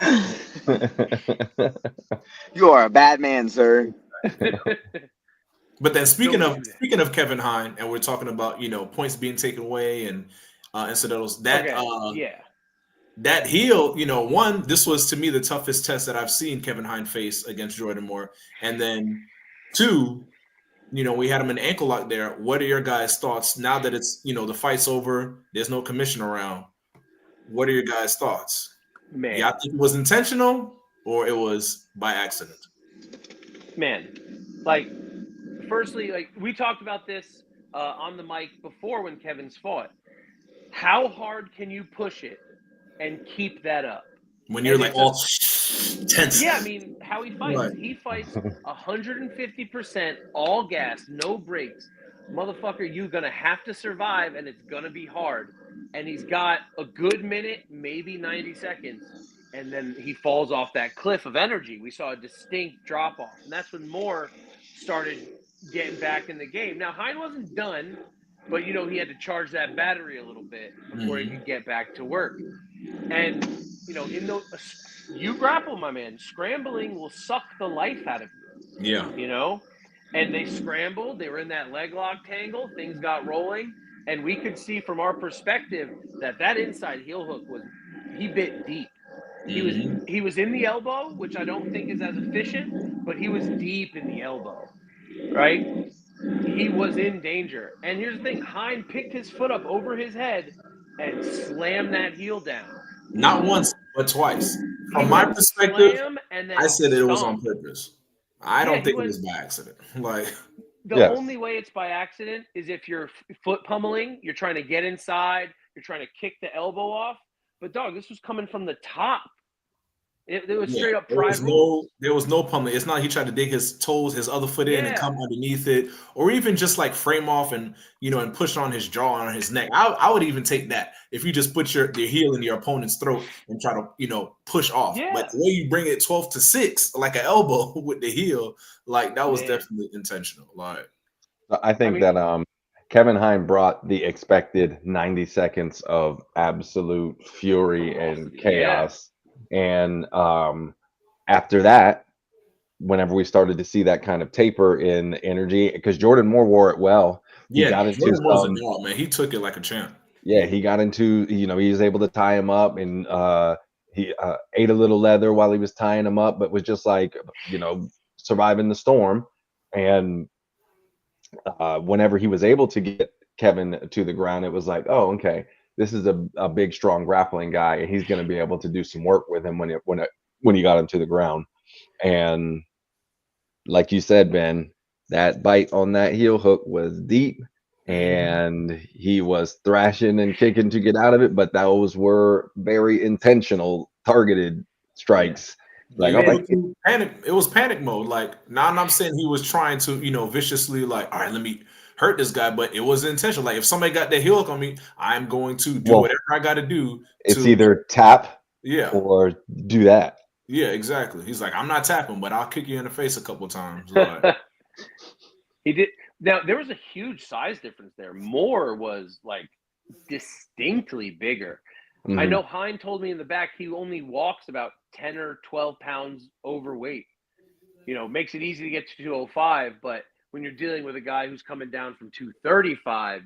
You are a bad man, sir. But then speaking Don't do that. of Kevin Hine, and we're talking about points being taken away and incidentals. That yeah. that heel, one, this was to me the toughest test that I've seen Kevin Hine face against Jordan Moore, and then two, we had him in ankle lock there. What are your guys' thoughts now that it's the fight's over? There's no commission around. What are your guys' thoughts? Man. Yeah, I think it was intentional or it was by accident. Man, like, firstly, like we talked about this on the mic before when Kevin's fought. How hard can you push it and keep that up? When you're like all tense. Yeah, I mean, how he fights. Right. He fights 150% all gas, no brakes. Motherfucker, you're going to have to survive, and it's going to be hard. And he's got a good minute, maybe 90 seconds, and then he falls off that cliff of energy. We saw a distinct drop-off, and that's when Moore started getting back in the game. Now, Hine wasn't done, but, he had to charge that battery a little bit before he could get back to work. And, you grapple, my man. Scrambling will suck the life out of you. Yeah. And they scrambled. They were in that leg lock tangle. Things got rolling. And we could see from our perspective that inside heel hook he bit deep. He was in the elbow, which I don't think is as efficient, but he was deep in the elbow, right? He was in danger. And here's the thing. Hine picked his foot up over his head and slam that heel down. Not once, but twice. He From my went perspective, slam and then I said it was on stomp. purpose. I Yeah, don't he think it went. was by accident. Like, The Yes. only way it's by accident is if you're foot pummeling, you're trying to get inside, you're trying to kick the elbow off. But dog, this was coming from the top. It was straight up pride rules. there was no pummeling. It's not he tried to dig his toes, his other foot in and Yeah. come underneath it, or even just like frame off and and push on his jaw on his neck. I would even take that if you just put your heel in your opponent's throat and try to push off. Yeah. But the way you bring it 12-6 like an elbow with the heel, like that was Man. definitely intentional. Like I think that Kevin Heim brought the expected 90 seconds of absolute fury and chaos. And after that, whenever we started to see that kind of taper in energy, because Jordan Moore wore it well. He got into Jordan was a some, dog, man. He took it like a champ. yeah, he got into, he was able to tie him up, and he ate a little leather while he was tying him up, but was just like, surviving the storm. And whenever he was able to get Kevin to the ground, it was like, oh, okay, this is a big, strong grappling guy, and he's going to be able to do some work with him when he got him to the ground. And like you said, Ben, that bite on that heel hook was deep, and he was thrashing and kicking to get out of it, but those were very intentional, targeted strikes. Like, Yeah, okay, panic. It was panic mode. Like, now I'm saying he was trying to, viciously, like, all right, let me hurt this guy, but it was intentional. Like, if somebody got their heel hook on me, I'm going to do whatever I got to do. It's either tap yeah, or do that. Yeah, exactly. He's like, I'm not tapping, but I'll kick you in the face a couple of times. Like, he did. Now there was a huge size difference there. Moore was like distinctly bigger. Mhm. I know Hein told me in the back he only walks about 10 or 12 pounds overweight. Makes it easy to get to 205, but when you're dealing with a guy who's coming down from 235,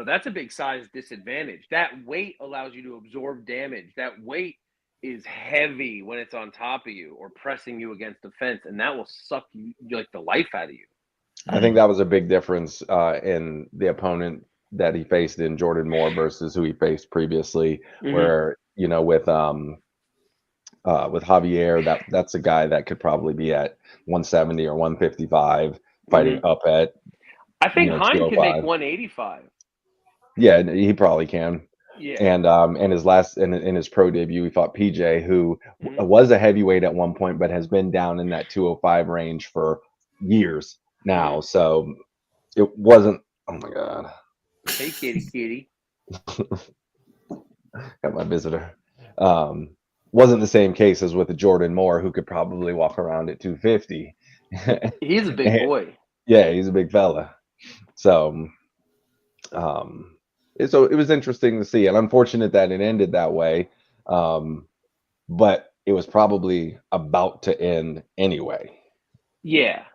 that's a big size disadvantage. That weight allows you to absorb damage. That weight is heavy when it's on top of you or pressing you against the fence, and that will suck you like the life out of you. I think that was a big difference in the opponent that he faced in Jordan Moore versus who he faced previously. Mhm. Where with Javier, that's a guy that could probably be at 170 or 155 fighting up at. I think Hein can 205. make 185. Yeah, he probably can. Yeah. And in his pro debut, he fought PJ, who Mhm. was a heavyweight at one point, but has been down in that 205 range for years now. So it wasn't. Oh my God. Hey, kitty. Got my visitor. Wasn't the same case as with Jordan Moore, who could probably walk around at 250. He's a big boy. Yeah, he's a big fella. So, it was interesting to see, and unfortunate that it ended that way. But it was probably about to end anyway. Yeah.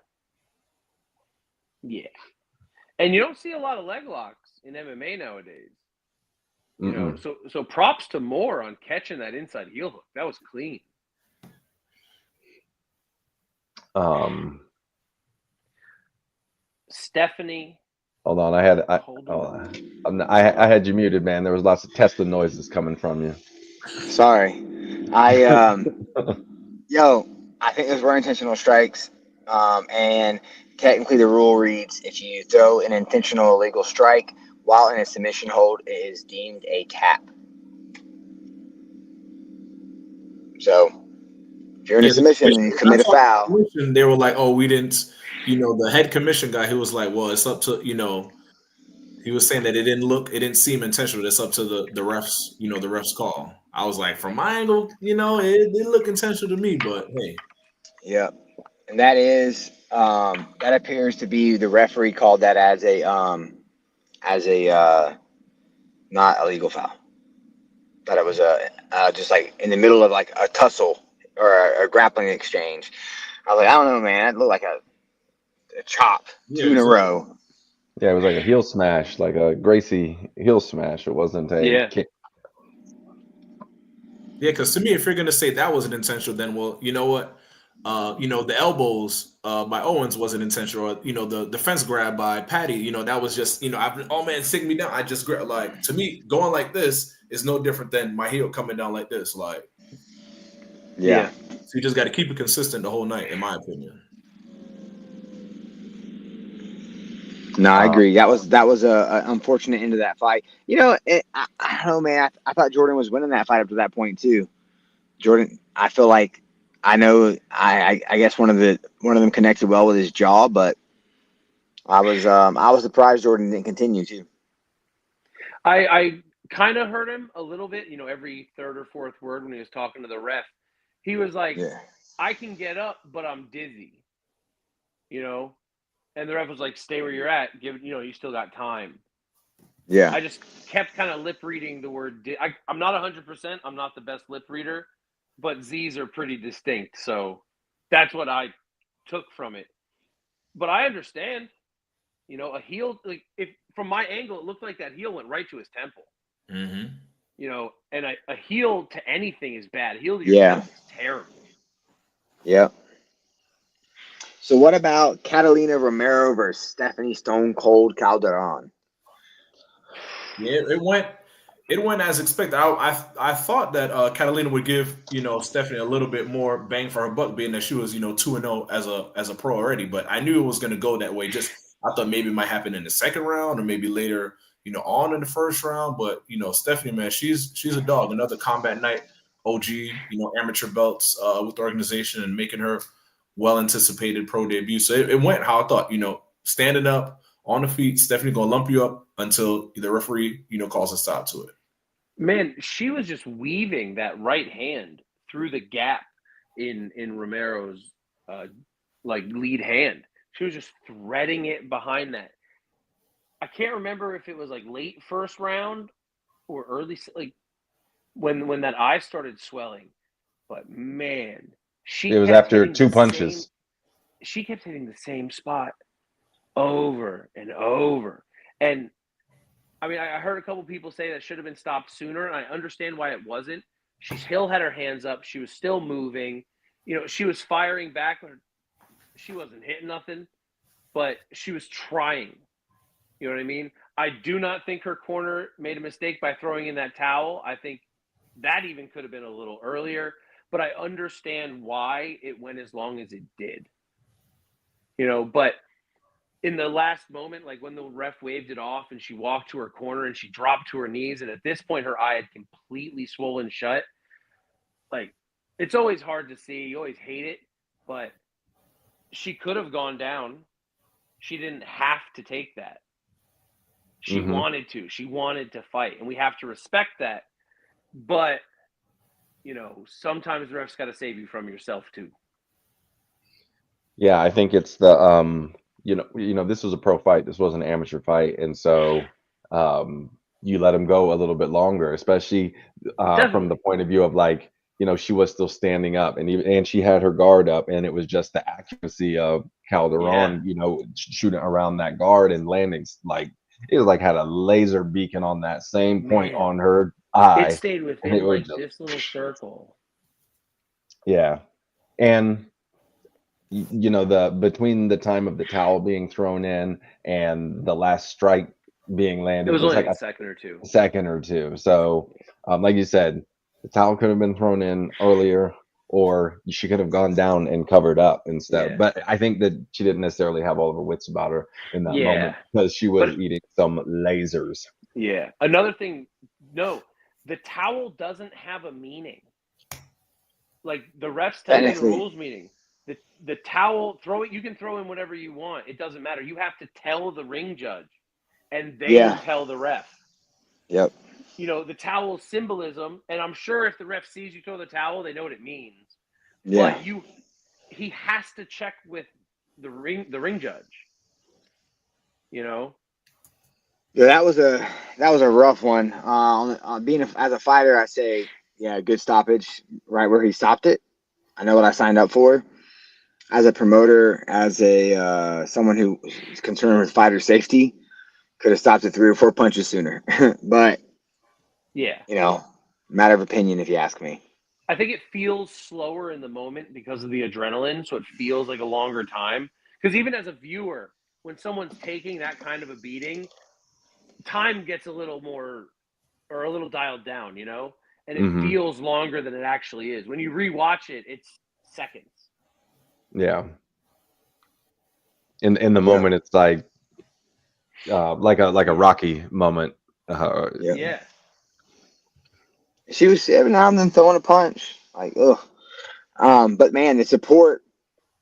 Yeah. And you don't see a lot of leg locks in MMA nowadays. So props to Moore on catching that inside heel hook. That was clean. Stephanie. Hold on, I had you muted, man. There was lots of Tesla noises coming from you. Sorry. I think those were intentional strikes. And technically the rule reads, if you throw an intentional illegal strike while in a submission hold, it is deemed a tap. So if you're in a submission and you commit a foul. They were like, oh, we didn't, the head commission guy, he was like, well, it's up to, he was saying that it didn't seem intentional. It's up to the refs, the refs call. I was like, from my angle, it didn't look intentional to me, but hey. Yeah. And that is, that appears to be the referee called that as a not a legal foul. That it was just like in the middle of like a tussle or a grappling exchange. I was like, I don't know, man. It looked like a chop, two in a row. Yeah, it was like a heel smash, like a Gracie heel smash. It wasn't a kick. Yeah, because to me, if you're gonna say that wasn't intentional, then well, you know what? The elbows by Owens wasn't intentional, or the defense grab by Patty. That was just oh man, sitting me down. I just grabbed, like, to me, going like this is no different than my heel coming down like this. Like, Yeah. so you just got to keep it consistent the whole night, in my opinion. No, I agree. That was a unfortunate end of that fight. I don't know, man. I thought Jordan was winning that fight up to that point too. Jordan, I feel like I guess one of them connected well with his jaw, but I was surprised Jordan didn't continue too. I kind of heard him a little bit, every third or fourth word when he was talking to the ref. He was like, Yeah. I can get up, but I'm dizzy. And the ref was like, stay where you're at. You still got time. Yeah. I just kept kind of lip reading the word. I'm not 100%. I'm not the best lip reader, but Z's are pretty distinct. So that's what I took from it. But I understand, a heel, like, if from my angle, it looked like that heel went right to his temple. Mm-hmm. And a heel to anything is bad. Heel to your temple is terrible. Yeah. So what about Catalina Romero versus Stephanie Stone Cold Calderon? Yeah, it went as expected. I thought that Catalina would give Stephanie a little bit more bang for her buck, being that she was 2-0 as a pro already. But I knew it was going to go that way. Just I thought maybe it might happen in the second round or maybe later on in the first round. But Stephanie, man, she's a dog. Another Combat Night OG, amateur belts with the organization, and making her well anticipated pro debut. So it went how I thought. Standing up on the feet, Stephanie gonna lump you up until the referee, calls a stop to it. Man, she was just weaving that right hand through the gap in Romero's lead hand. She was just threading it behind that. I can't remember if it was like late first round or early, like when that eye started swelling. But man, It was after 2 punches. She kept hitting the same spot over and over. And I mean, I heard a couple people say that should have been stopped sooner, and I understand why it wasn't. She still had her hands up. She was still moving. She was firing back. She wasn't hitting nothing, but she was trying. You know what I mean? I do not think her corner made a mistake by throwing in that towel. I think that even could have been a little earlier, but I understand why it went as long as it did. But in the last moment, like when the ref waved it off and she walked to her corner and she dropped to her knees, and at this point her eye had completely swollen shut. Like, it's always hard to see. You always hate it, but she could have gone down. She didn't have to take that. She wanted to. She wanted to fight, and we have to respect that. But, sometimes the ref's got to save you from yourself too. Yeah, I think it's the this was a pro fight. This wasn't an amateur fight, and so you let him go a little bit longer, especially from the point of view of like she was still standing up, and she had her guard up, and it was just the accuracy of Calderon, shooting around that guard and landing like it was like had a laser beacon on that same point on her eye. It stayed within like this little circle. Yeah, and the between the time of the towel being thrown in and the last strike being landed, it was only like a second or two. So, like you said, the towel could have been thrown in earlier, or she could have gone down and covered up instead. Yeah. But I think that she didn't necessarily have all of her wits about her in that moment because she was eating some lasers. Yeah. Another thing, no, the towel doesn't have a meaning. Like the refs tell you the rules meaning. The towel, you can throw in whatever you want. It doesn't matter. You have to tell the ring judge, and they will tell the ref. Yep. The towel symbolism, and I'm sure if the ref sees you throw the towel, they know what it means. Yeah. But he has to check with the ring judge. Yeah, that was a rough one. As a fighter, I say, good stoppage right where he stopped it. I know what I signed up for. As a promoter, as a someone who is concerned with fighter safety, could have stopped it 3 or 4 punches sooner. But matter of opinion, if you ask me. I think it feels slower in the moment because of the adrenaline, so it feels like a longer time. Because even as a viewer, when someone's taking that kind of a beating, time gets a little more or a little dialed down, you know, and it Mhm. feels longer than it actually is. When you rewatch it, it's seconds. Yeah. In the Yeah. moment, it's like a Rocky moment. Yeah. Yeah. She was every now and then throwing a punch. Like, ugh. But man, the support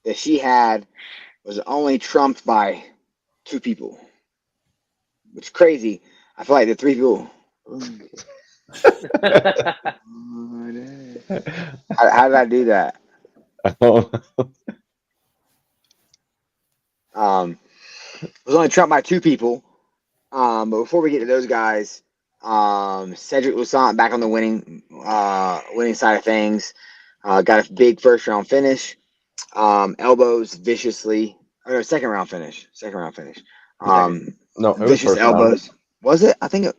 that she had was only trumped by 2 people, which is crazy. I feel like the 3 people. How did I do that? It was only trumped by 2 people. But before we get to those guys, Cedric Lasant back on the winning side of things. Got a big first round finish. Elbows viciously. Or no, second round finish. No, it was Vicious first round. elbows. Was it? I think it.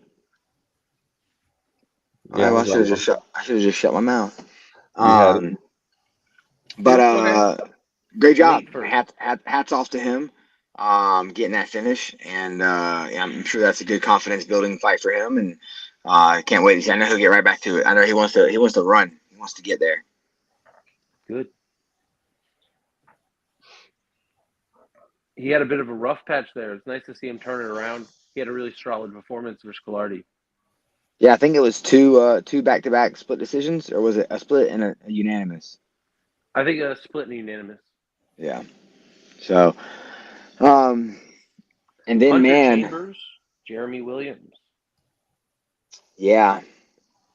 Yeah, it I was should have round just shut. I should have just shut my mouth. one. You had it. But great job. Late first. Hats off to him. Getting that finish, and yeah, I'm sure that's a good confidence building fight for him, and I can't wait to see. I know he'll get right back to it. I know he wants to run. He wants to get there. Good. He had a bit of a rough patch there. It's nice to see him turn it around. He had a really solid performance for Scolardi. Yeah, I think it was two back-to-back split decisions, or was it a split and a unanimous? I think a split and unanimous. Yeah. So, and then Hunter man, Chambers, Jeremy Williams. That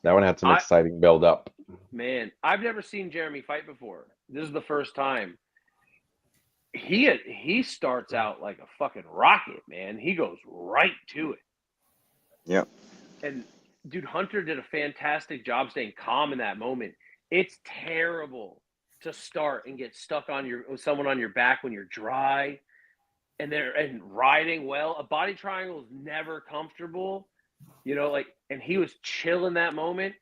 one had some I- exciting build up. Man, I've never seen Jeremy fight before. This is the first time. He starts out like a fucking rocket, man. He goes right to it. Yep. And dude, Hunter did a fantastic job staying calm in that moment. It's terrible to start and get stuck on someone on your back when you're dry and riding well. A body triangle is never comfortable, you know, and he was chill in that moment,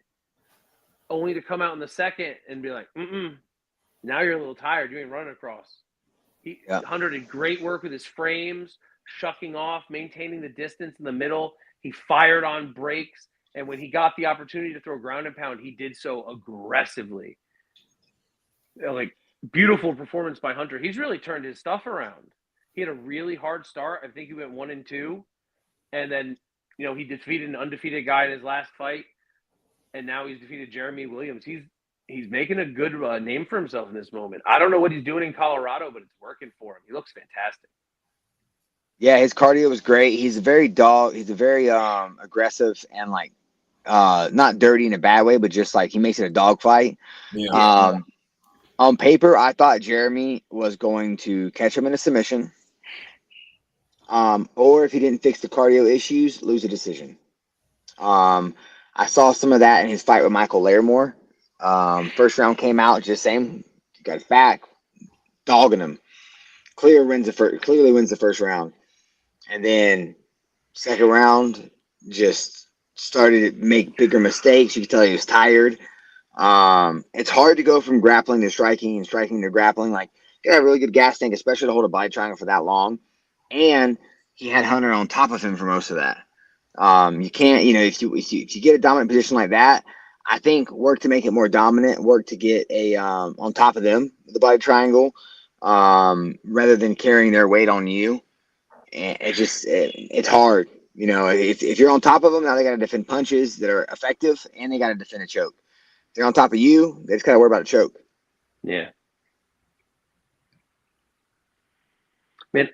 only to come out in the second and be like, now you're a little tired. You ain't running across. Hunter did great work with his frames, shucking off, maintaining the distance in the middle. He fired on breaks, and when he got the opportunity to throw ground and pound, he did so aggressively. Like, beautiful performance by Hunter. He's really turned his stuff around. He had a really hard start. I think he went 1-2, and then he defeated an undefeated guy in his last fight, and now he's defeated Jeremy Williams. He's making a good name for himself in this moment. I don't know what he's doing in Colorado, but it's working for him. He looks fantastic. Yeah, his cardio was great. He's a very aggressive and not dirty in a bad way, but just like he makes it a dog fight. Yeah. On paper, I thought Jeremy was going to catch him in a submission. Or if he didn't fix the cardio issues, lose a decision. I saw some of that in his fight with Michael Larimore. First round came out just same, got his back, dogging him. Clearly wins the first round, and then second round just started to make bigger mistakes. You could tell he was tired. It's hard to go from grappling to striking and striking to grappling. Like, you got a really good gas tank, especially to hold a body triangle for that long. And he had Hunter on top of him for most of that. You can't, if you get a dominant position like that, I think work to make it more dominant, work to get on top of them, the body triangle, rather than carrying their weight on you. And it's hard. If you're on top of them, now they got to defend punches that are effective, and they got to defend a choke. If they're on top of you, they just got to worry about a choke. Yeah. Man,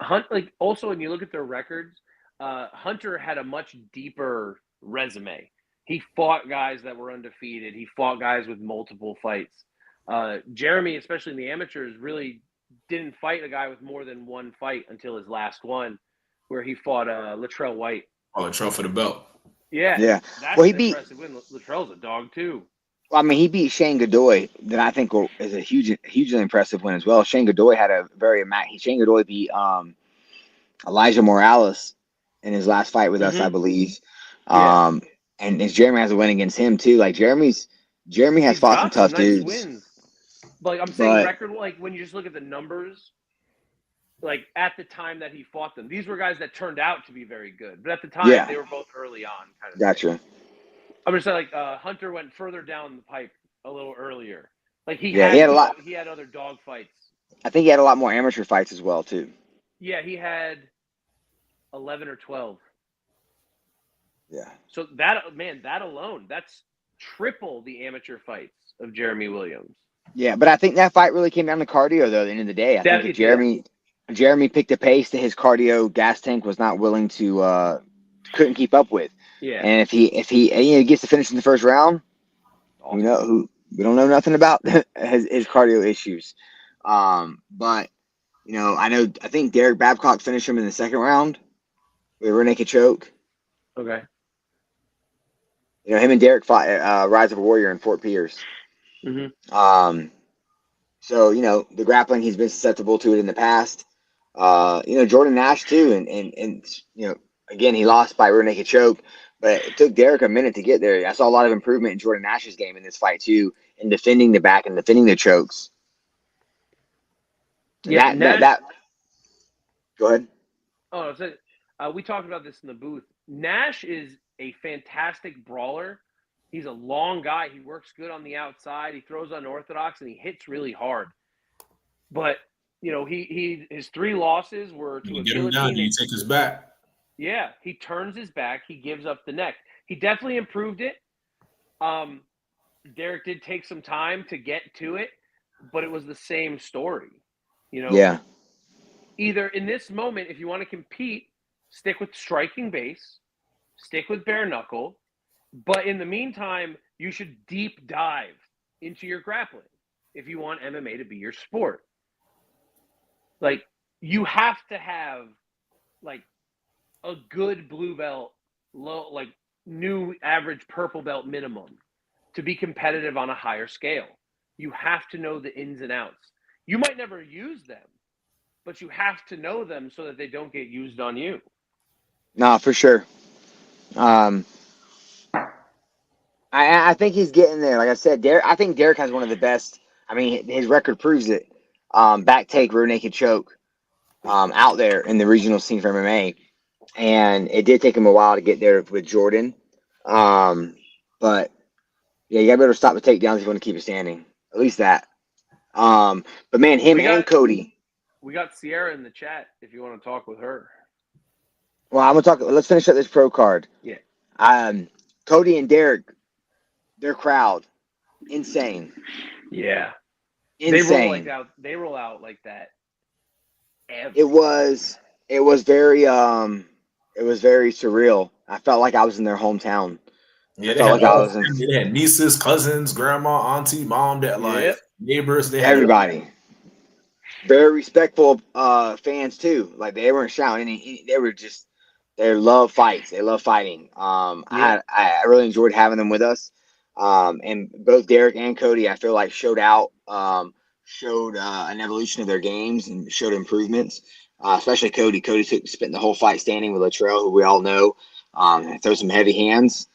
also when you look at their records, Hunter had a much deeper resume. He fought guys that were undefeated. He fought guys with multiple fights. Jeremy, especially in the amateurs, really didn't fight a guy with more than one fight until his last one, where he fought Latrell White. Oh, a trophy for the belt. Yeah. That's Well, he an beat. impressive win. Latrell's a dog too. Well, I mean, he beat Shane Godoy, that I think is a hugely impressive win as well. Shane Godoy had a Shane Godoy beat Elijah Morales in his last fight with us, I believe. Yeah. And Jeremy has a win against him too. Like, Jeremy's Jeremy has He's fought some got some tough nice dudes, wins. Like I'm saying, but record. Like when you just look at the numbers, like at the time that he fought them, these were guys that turned out to be very good. But at the time, yeah, they were both early on, kind of thing. gotcha. I'm just saying, like Hunter went further down the pipe a little earlier. Like he Yeah, had, he had a lot. he had other dog fights. I think he had a lot more amateur fights as well too. Yeah, he had 11 or 12. Yeah, So that alone, that's triple the amateur fights of Jeremy Williams. yeah, but I think that fight really came down to cardio though. At the end of the day, I think that Jeremy picked a pace that his cardio gas tank was not willing to couldn't keep up with. Yeah. And if he gets to finish in the first round, Awesome. we don't know nothing about his cardio issues. But I think Derek Babcock finished him in the second round with a rear naked choke. Okay. Him and Derek fought Rise of a Warrior in Fort Pierce. Mm-hmm. So the grappling, he's been susceptible to it in the past. Jordan Nash too, and again, he lost by rear naked choke, but it took Derek a minute to get there. I saw a lot of improvement in Jordan Nash's game in this fight too, in defending the back and defending the chokes. And Yeah, Nash. Go ahead. Oh, so, we talked about this in the booth. Nash is a fantastic brawler. He's a long guy. He works good on the outside. He throws unorthodox and he hits really hard. But his 3 losses were to a get him down, guillotine. you take his back. Yeah, he turns his back. He gives up the neck. He definitely improved it. Derek did take some time to get to it, but it was the same story. Yeah. Either in this moment, if you want to compete, stick with striking base, stick with bare knuckle, but in the meantime, you should deep dive into your grappling if you want MMA to be your sport. Like, you have to have, like, a good blue belt, new average purple belt minimum to be competitive on a higher scale. You have to know the ins and outs. You might never use them, but you have to know them so that they don't get used on you. No, for sure. I think he's getting there. Like I said, I think Derek has one of the best. I mean, his record proves it. Back take, rear naked choke, out there in the regional scene for MMA, and it did take him a while to get there with Jordan. But yeah, you gotta be able to stop the takedowns if you want to keep it standing. At least that. But man, and Cody. We got Sierra in the chat if you want to talk with her. Well, I'm gonna talk. Let's finish up this pro card. Yeah. Cody and Derek, their crowd, insane. Yeah. Insane. They roll out like that. It was very surreal. I felt like I was in their hometown. Yeah, they had nieces, cousins, grandma, auntie, mom, that neighbors. They had everybody. Very respectful fans too. Like they weren't shouting. They love fights. They love fighting. I really enjoyed having them with us. And both Derek and Cody, I feel like showed an evolution of their games and showed improvements. Especially Cody. Cody spent the whole fight standing with Latrell, who we all know, throw some heavy hands,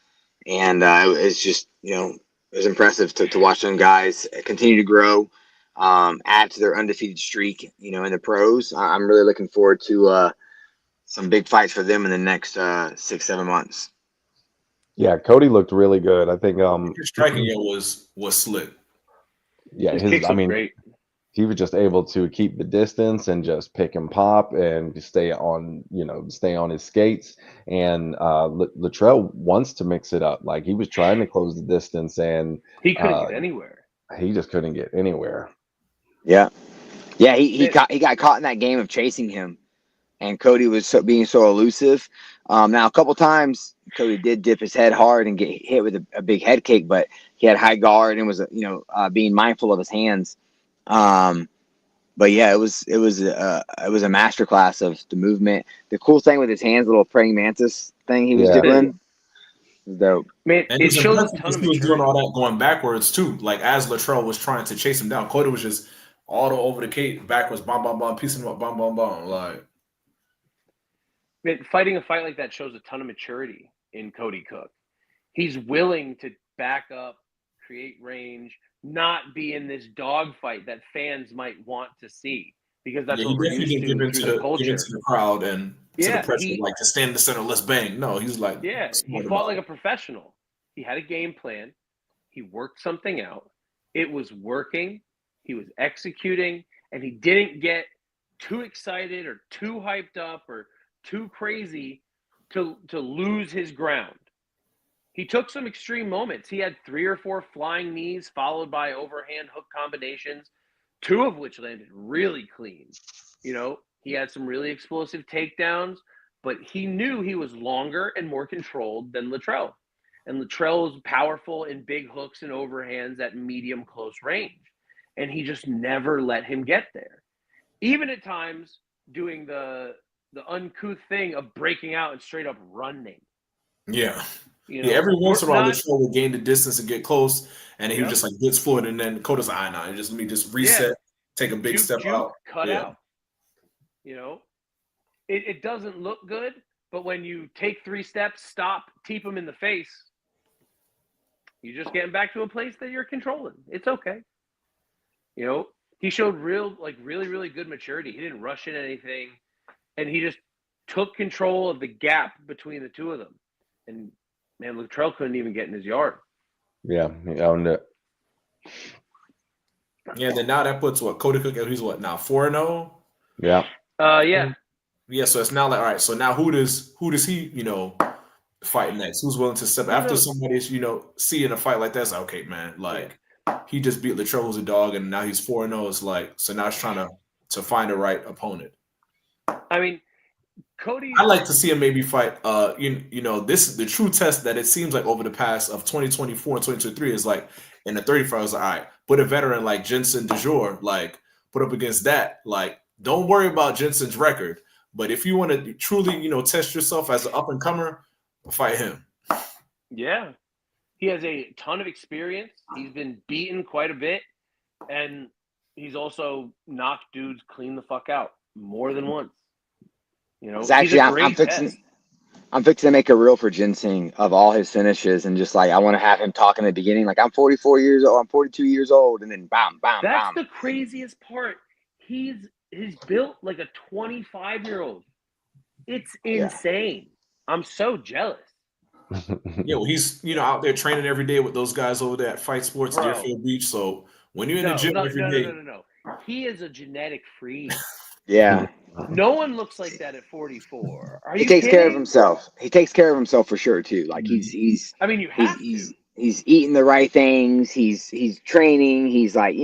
and it's just it was impressive to watch them guys continue to grow, add to their undefeated streak, in the pros. I'm really looking forward to some big fights for them in the next 6-7 months. Yeah, Cody looked really good. I think his striking was slick. Yeah, his kicks look great. He was just able to keep the distance and just pick and pop and stay on his skates. And Latrell wants to mix it up. Like he was trying to close the distance, and he couldn't get anywhere. He just couldn't get anywhere. Yeah, he got caught in that game of chasing him, and Cody was being so elusive. Now a couple times Cody did dip his head hard and get hit with a big head kick, but he had high guard and was being mindful of his hands. But yeah, it was a masterclass of the movement. The cool thing with his hands, the little praying mantis thing he was doing, was dope. Man, and it shows a ton of he was maturity. doing all that going backwards too. Like as Latrell was trying to chase him down, Cody was just auto over the cage, backwards, bomb, bomb, bomb, piecing him up, bomb, bomb, bomb. Like, man, fighting a fight like that shows a ton of maturity in Cody Cook. He's willing to back up, create range, not be in this dogfight that fans might want to see, because that's Yeah, what he we're definitely used didn't give to through the give into culture. the crowd and to the Yeah, pressure, like just stand in the center, let's bang. No, he's like he smart fought about like it. a professional. He had a game plan. He worked something out. It was working. He was executing, and he didn't get too excited or too hyped up or too crazy to lose his ground. He took some extreme moments. He had 3 or 4 flying knees followed by overhand hook combinations, 2 of which landed really clean. You know, he had some really explosive takedowns, but he knew he was longer and more controlled than Latrell. And Latrell was powerful in big hooks and overhands at medium close range. And he just never let him get there. Even at times doing the uncouth thing of breaking out and straight up running. Yeah. You Yeah, know, every once in a while, not, Latrell would gain the distance and get close, and he would yep, just like gets fluid, and then Coda's like, nah, just let me just reset, take a big step juke, out. cut Yeah. out. You know, it doesn't look good, but when you take 3 steps, stop, teep him in the face, you're just getting back to a place that you're controlling. It's okay. You know, he showed really, really good maturity. He didn't rush in anything, and he just took control of the gap between the two of them. And man, Latrell couldn't even get in his yard. Yeah, he owned it. Yeah, then now that puts what Coda Cook, he's what now 4-0. Yeah. Yeah. Yeah, so it's now like, all right, so now who does he, fight next? Who's willing to step after knows? somebody's, seeing a fight like that? It's like, okay, man, like he just beat Latrell, who's a dog, and now he's 4-0. It's like, so now he's trying to find the right opponent. I mean, Cody. I'd like to see him maybe fight. This the true test that it seems like over the past of 2024 and 2023 is like in the 35. I was like, all right, put a veteran like Jensen DeJour, like put up against that. Like, don't worry about Jensen's record, but if you want to truly, test yourself as an up and comer, fight him. Yeah, he has a ton of experience. He's been beaten quite a bit, and he's also knocked dudes clean the fuck out more than once. You know, Actually, I'm fixing to make a reel for Ginseng of all his finishes, and just like I want to have him talk in the beginning, like I'm 44 years old, I'm 42 years old, and then bam, bam, That's bam. the craziest part. He's built like a 25-year-old. It's insane. I'm so jealous. Yeah, well, he's out there training every day with those guys over there at Fight Sports Deerfield Beach. So when you're in the gym every day, no. He is a genetic freak. Yeah. No one looks like that at 44. Are He you takes kidding? care of himself. He takes care of himself for sure too. Like he's. I mean, you have to. He's eating the right things. He's training. He's like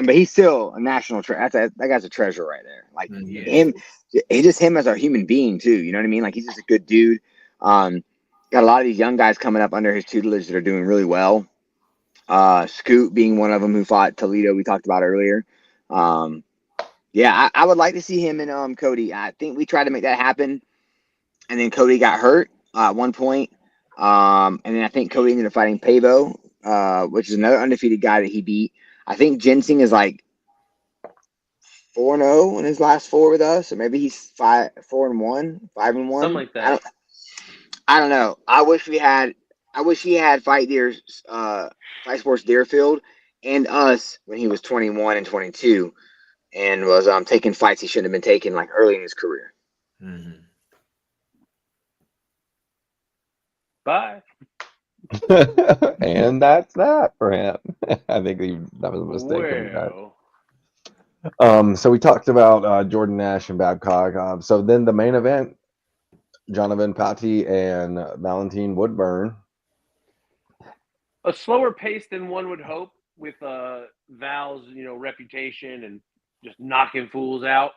but he's still a national treasure. That guy's a treasure right there. Like him as a human being too. You know what I mean? Like he's just a good dude. Got a lot of these young guys coming up under his tutelage that are doing really well. Scoot being one of them who fought Toledo, we talked about earlier. I would like to see him and Cody. I think we tried to make that happen, and then Cody got hurt at one point. And then I think Cody ended up fighting Pavo, which is another undefeated guy that he beat. I think Ginseng is like 4-0 in his last 4 with us, or maybe he's 4-1, 5-1, Something like that. I don't know. I wish he had Fight Sports Deerfield and us when he was 21 and 22, and was taking fights he shouldn't have been taking like early in his career. Mm-hmm. Bye. And that's that for him. I think that was a mistake. Well. So we talked about Jordan Nash and Babcock. So then the main event, Jonathan Patti and Valentin Woodburn. A slower pace than one would hope with Val's, reputation and just knocking fools out.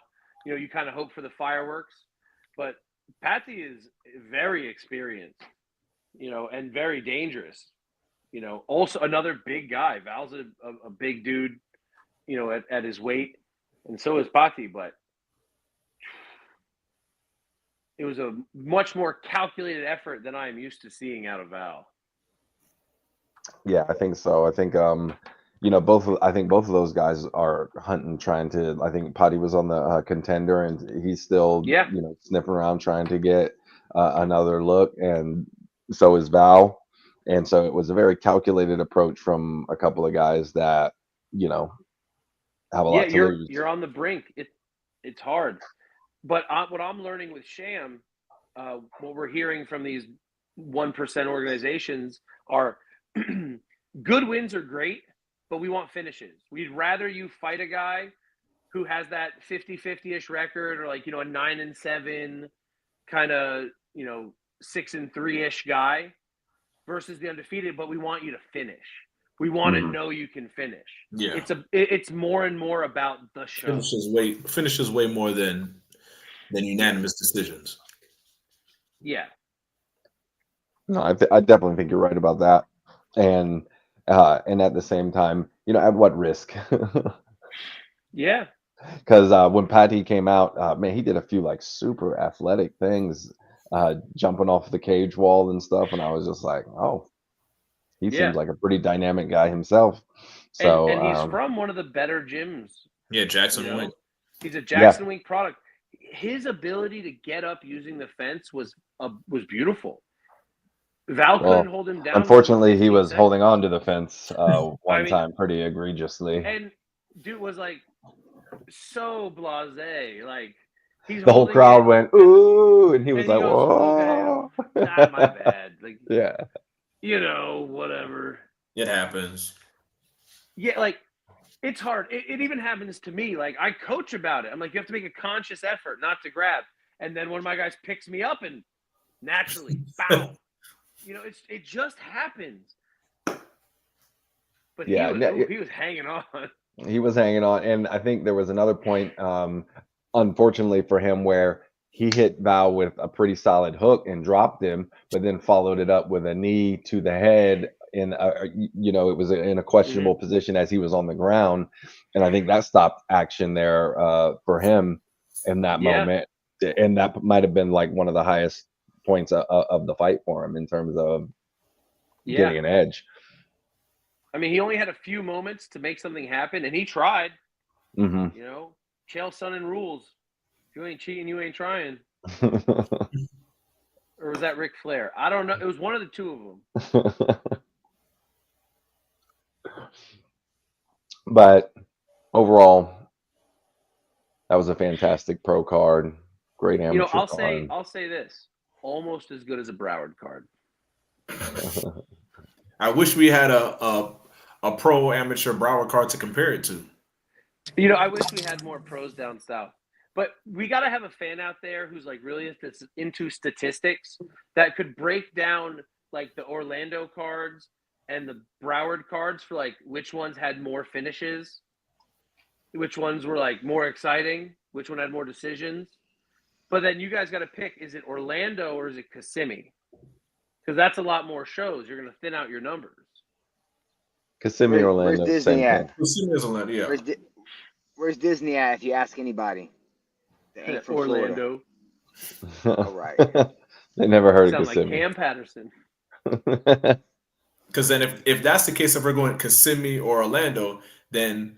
You kind of hope for the fireworks, but Patti is very experienced, and very dangerous. Also another big guy. Val's a big dude, at his weight, and so is Patti, but it was a much more calculated effort than I am used to seeing out of Val. Yeah, I think so. I think both of those guys are hunting, trying to. I think Patti was on the contender, and he's still sniffing around trying to get another look, and so is Val. And so it was a very calculated approach from a couple of guys that, you know, have a Yeah, lot to lose. you're on the brink. It's hard. But what I'm learning with Sham, what we're hearing from these 1% organizations are good wins are great, but we want finishes. We'd rather you fight a guy who has that 50-50-ish record, or like, you know, a 9-7 kind of, you know, 6-3-ish guy versus the undefeated, but we want you to finish. We want to know you can finish. Yeah. It's more and more about the show. Finishes way more than unanimous decisions. No, I definitely think you're right about that. And at the same time, you know, at what risk? Yeah. Because when Patty came out, man, he did a few like super athletic things, jumping off the cage wall and stuff, and I was just like, oh, he seems like a pretty dynamic guy himself. So And he's from one of the better gyms. Yeah, Jackson you know? Wink. He's a Jackson Wink product. His ability to get up using the fence was beautiful. Val couldn't hold him down. Unfortunately, he was holding on to the fence one time pretty egregiously. And dude was like so blasé. Like he's the whole crowd went ooh, and he was like, "Whoa, okay, nah, my bad." Like, yeah, you know, whatever. It happens. Yeah, like it's hard. It even happens to me. Like I coach about it. I'm like, you have to make a conscious effort not to grab. And then one of my guys picks me up and naturally, bow. You know, it just happens. But yeah, he was hanging on. He was hanging on, and I think there was another point, unfortunately for him, where he hit Val with a pretty solid hook and dropped him, but then followed it up with a knee to the head. In you know, it was in a questionable position as he was on the ground, and I think that stopped action there for him in that moment, and that might have been like one of the highest points of the fight for him in terms of getting an edge. I mean, he only had a few moments to make something happen, and he tried. You know, Chael Sonnen rules. If you ain't cheating, you ain't trying. Or was that Ric Flair? I don't know. It was one of the two of them. But overall, that was a fantastic pro card. Great amateur card. I'll say this: almost as good as a Broward card. I wish we had a pro amateur Broward card to compare it to. You know, I wish we had more pros down south. But we got to have a fan out there who's like really into statistics that could break down like the Orlando cards and the Broward cards for like which ones had more finishes, which ones were like more exciting, which one had more decisions. But then you guys got to pick, is it Orlando or is it Kissimmee? Because that's a lot more shows. You're going to thin out your numbers. Kissimmee, Orlando, where's Disney at? Kissimmee is Orlando, yeah. Where's Disney at if you ask anybody? Orlando. All right. They never heard Sound of Kissimmee. like Cam Patterson. Because then if that's the case, if we're going Kissimmee or Orlando, then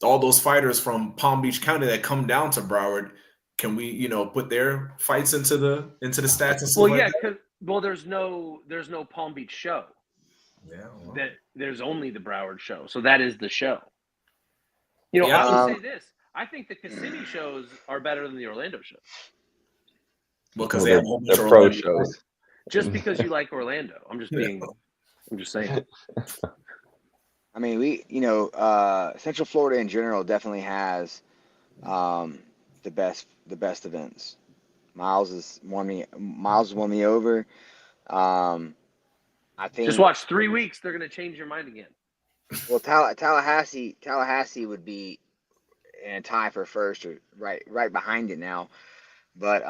all those fighters from Palm Beach County that come down to Broward, can we, you know, put their fights into the stats and stuff like that? There's no Palm Beach show. Yeah. Well. That there's only the Broward show, so that is the show. You know, I will say this: I think the Kissimmee shows are better than the Orlando shows. Because they have a whole bunch of pro Orlando shows. Just because you like Orlando, I'm just saying. I mean, Central Florida in general definitely has the best events. Miles won me over. I think just watch 3 weeks; they're going to change your mind again. Well, Tallahassee would be in a tie for first or right behind it now, but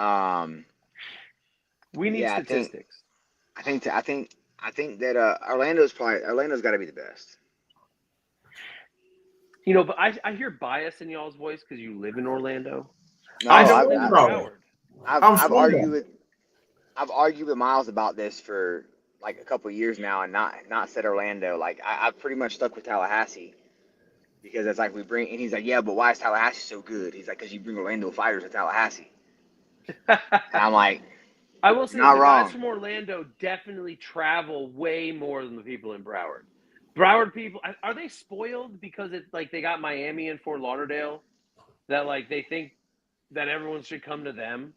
we need statistics. I think that Orlando's got to be the best. You know, but I hear bias in y'all's voice because you live in Orlando. No, I've argued with Miles about this for like a couple of years now, and not said Orlando. Like I've pretty much stuck with Tallahassee because it's like and he's like, yeah, but why is Tallahassee so good? He's like, because you bring Orlando fighters to Tallahassee. And I'm like, I will say Not the wrong. guys from Orlando definitely travel way more than the people in Broward. Broward people, are they spoiled because it's like they got Miami and Fort Lauderdale that like they think that everyone should come to them?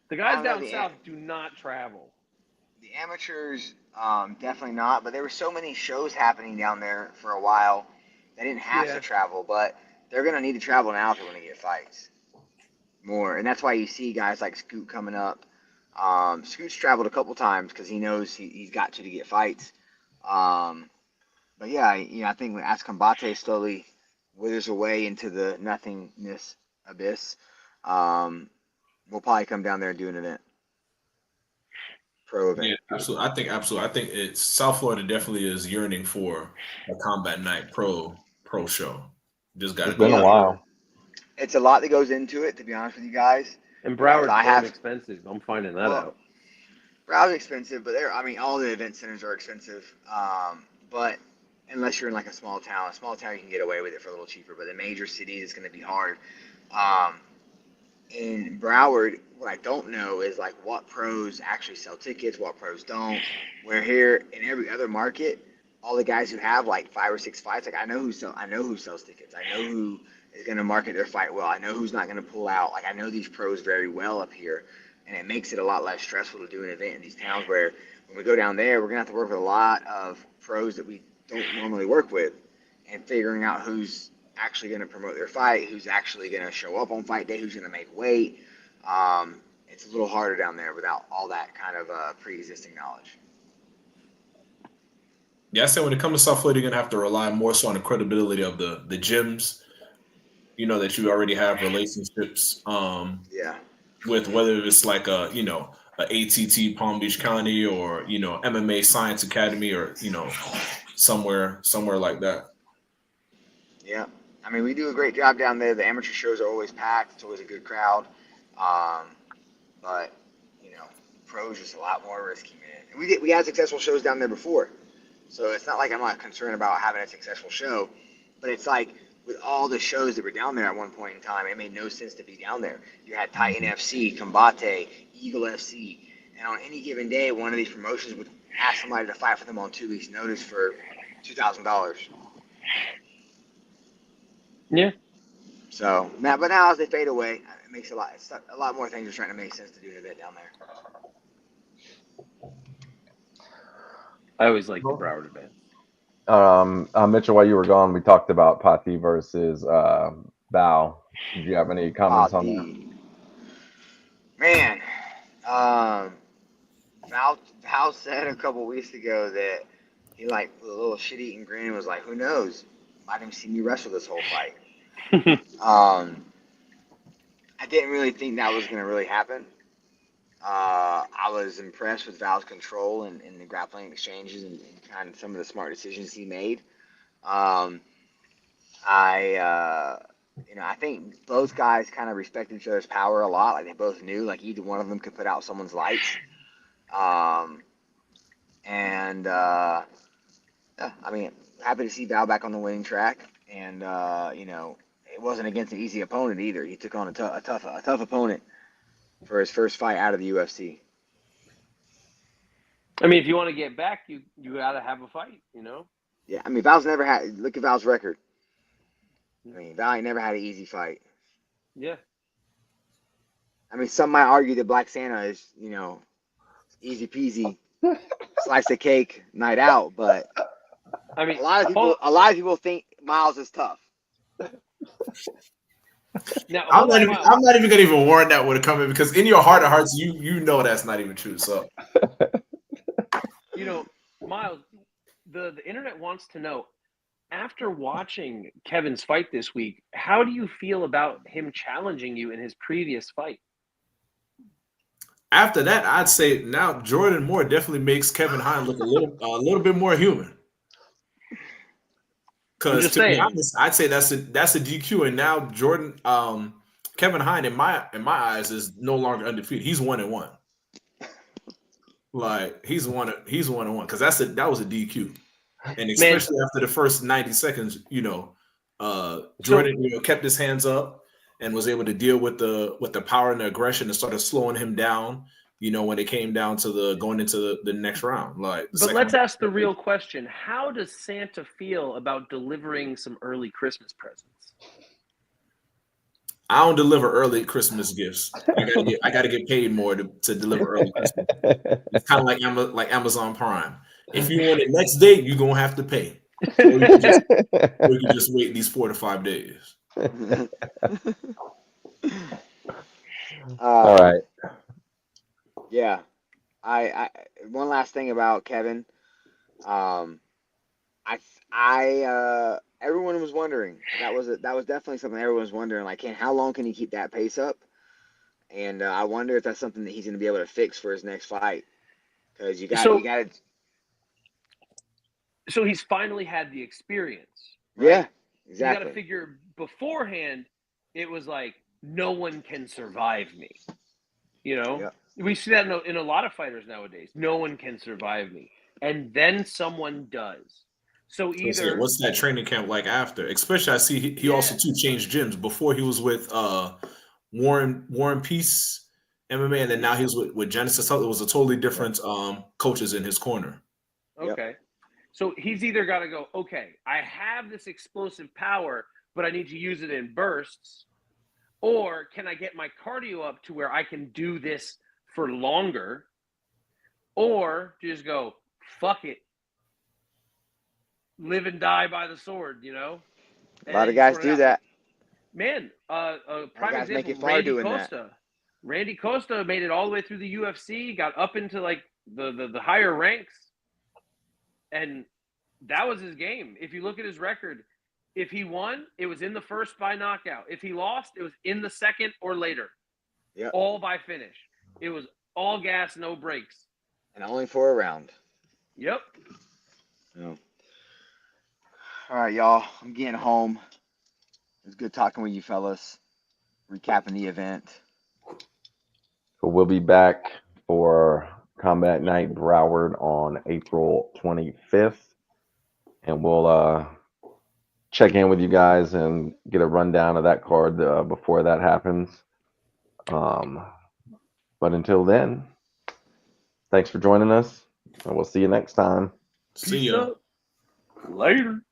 The I guys don't know, down south do not travel. the amateurs, definitely not. But there were so many shows happening down there for a while. They didn't have Yeah. to travel, but they're gonna need to travel now if they want to get fights more. And that's why you see guys like Scoot coming up. Scoot's traveled a couple times because he knows he's got to get fights. But yeah, I think when Combate slowly withers away into the nothingness abyss, we'll probably come down there and do an event, pro event. Yeah, absolutely. I think it's South Florida definitely is yearning for a Combat Night pro show. Just got It's to been do a it. while. It's a lot that goes into it, to be honest with you guys. And Because Broward's damn expensive. I'm finding that out. Broward's expensive, but all the event centers are expensive. But unless you're in like a small town you can get away with it for a little cheaper. But the major cities, it's going to be hard. In Broward, what I don't know is like what pros actually sell tickets, what pros don't. Where here in every other market, all the guys who have like 5 or 6 fights, like I know who sells tickets. I know who is going to market their fight well. I know who's not going to pull out. Like I know these pros very well up here, and it makes it a lot less stressful to do an event in these towns. Where when we go down there, we're going to have to work with a lot of pros that we don't normally work with, and figuring out who's actually going to promote their fight, who's actually going to show up on fight day, who's going to make weight. It's a little harder down there without all that kind of pre-existing knowledge. Yeah, I said when it comes to South Florida, you're gonna have to rely more so on the credibility of the gyms. You know that you already have relationships Yeah. with, whether it's like a ATT Palm Beach County or MMA Science Academy or somewhere like that. Yeah. I mean, we do a great job down there. The amateur shows are always packed. It's always a good crowd. But pros just a lot more risky, man. And we had successful shows down there before, so it's not like I'm not concerned about having a successful show. But it's like with all the shows that were down there at one point in time, it made no sense to be down there. You had Titan FC, Combate, Eagle FC, and on any given day, one of these promotions would ask somebody to fight for them on 2 weeks' notice for $2,000. Yeah. So but now as they fade away, it makes a lot more things are starting to make sense to do an event down there. I always like the Broward event. Mitchell, while you were gone, we talked about Pati versus Bao. Did you have any comments on that? Man, Val said a couple weeks ago that he like with a little shit-eating grin was like, "Who knows? Might have seen me wrestle this whole fight." I didn't really think that was going to really happen. I was impressed with Val's control and the grappling exchanges and kind of some of the smart decisions he made. I think both guys kind of respected each other's power a lot. Like they both knew like either one of them could put out someone's lights. I mean, happy to see Val back on the winning track, and it wasn't against an easy opponent either. He took on a tough opponent for his first fight out of the UFC. I mean, if you want to get back, you got to have a fight, Yeah, I mean, Val's never had. Look at Val's record. I mean, Val ain't never had an easy fight. Yeah. I mean, some might argue that Black Santa is, easy peasy, slice of cake, night out. But I mean, a lot of people think Miles is tough. Now, I'm not even gonna even warn that when it comes in because in your heart of hearts, you know that's not even true. So, Miles, the internet wants to know. After watching Kevin's fight this week, how do you feel about him challenging you in his previous fight? after that, I'd say now Jordan Moore definitely makes Kevin Hine look a little bit more human. Because to be honest, I'd say that's a DQ, and now Kevin Hine in my eyes is no longer undefeated. He's 1-1. Like he's 1-1 because that was a DQ, and especially after the first 90 seconds, Jordan kept his hands up and was able to deal with the power and the aggression and started slowing him down. when it came down to the going into the next round. Like, but let's ask the real question: how does Santa feel about delivering some early Christmas presents? I don't deliver early Christmas gifts. I gotta get paid more to deliver early Christmas. It's kind of like Amazon Prime. If you want it next day, you're gonna have to pay. Or you can just wait these 4 to 5 days. All right. Yeah. I one last thing about Kevin. Everyone was wondering. That was definitely something everyone was wondering. Like, how long can he keep that pace up? And I wonder if that's something that he's going to be able to fix for his next fight. Because you got to. So he's finally had the experience. Right? Yeah, exactly. You got to figure beforehand. It was like no one can survive me. Yep. We see that in a lot of fighters nowadays. No one can survive me, and then someone does. So either what's that training camp like after? Especially I see he also too changed gyms. Before he was with Warren Peace MMA, and then now he's with Genesis. It was a totally different coaches in his corner. Okay. Yep. So he's either got to go, okay, I have this explosive power, but I need to use it in bursts, or can I get my cardio up to where I can do this for longer, or just go, fuck it, live and die by the sword, A lot of guys do that. Man, a prime guys make example, it far Randy doing Costa. that. Randy Costa made it all the way through the UFC, got up into like the higher ranks, and that was his game. If you look at his record, if he won, it was in the first by knockout. If he lost, it was in the second or later. Yep. All by finish. It was all gas, no brakes. And only for a round. Yep. Oh. All right, y'all. I'm getting home. It was good talking with you fellas. Recapping the event. So we'll be back for Combat Night Broward on April 25th. And we'll check in with you guys and get a rundown of that card before that happens. But until then, thanks for joining us, and we'll see you next time. See ya. Later.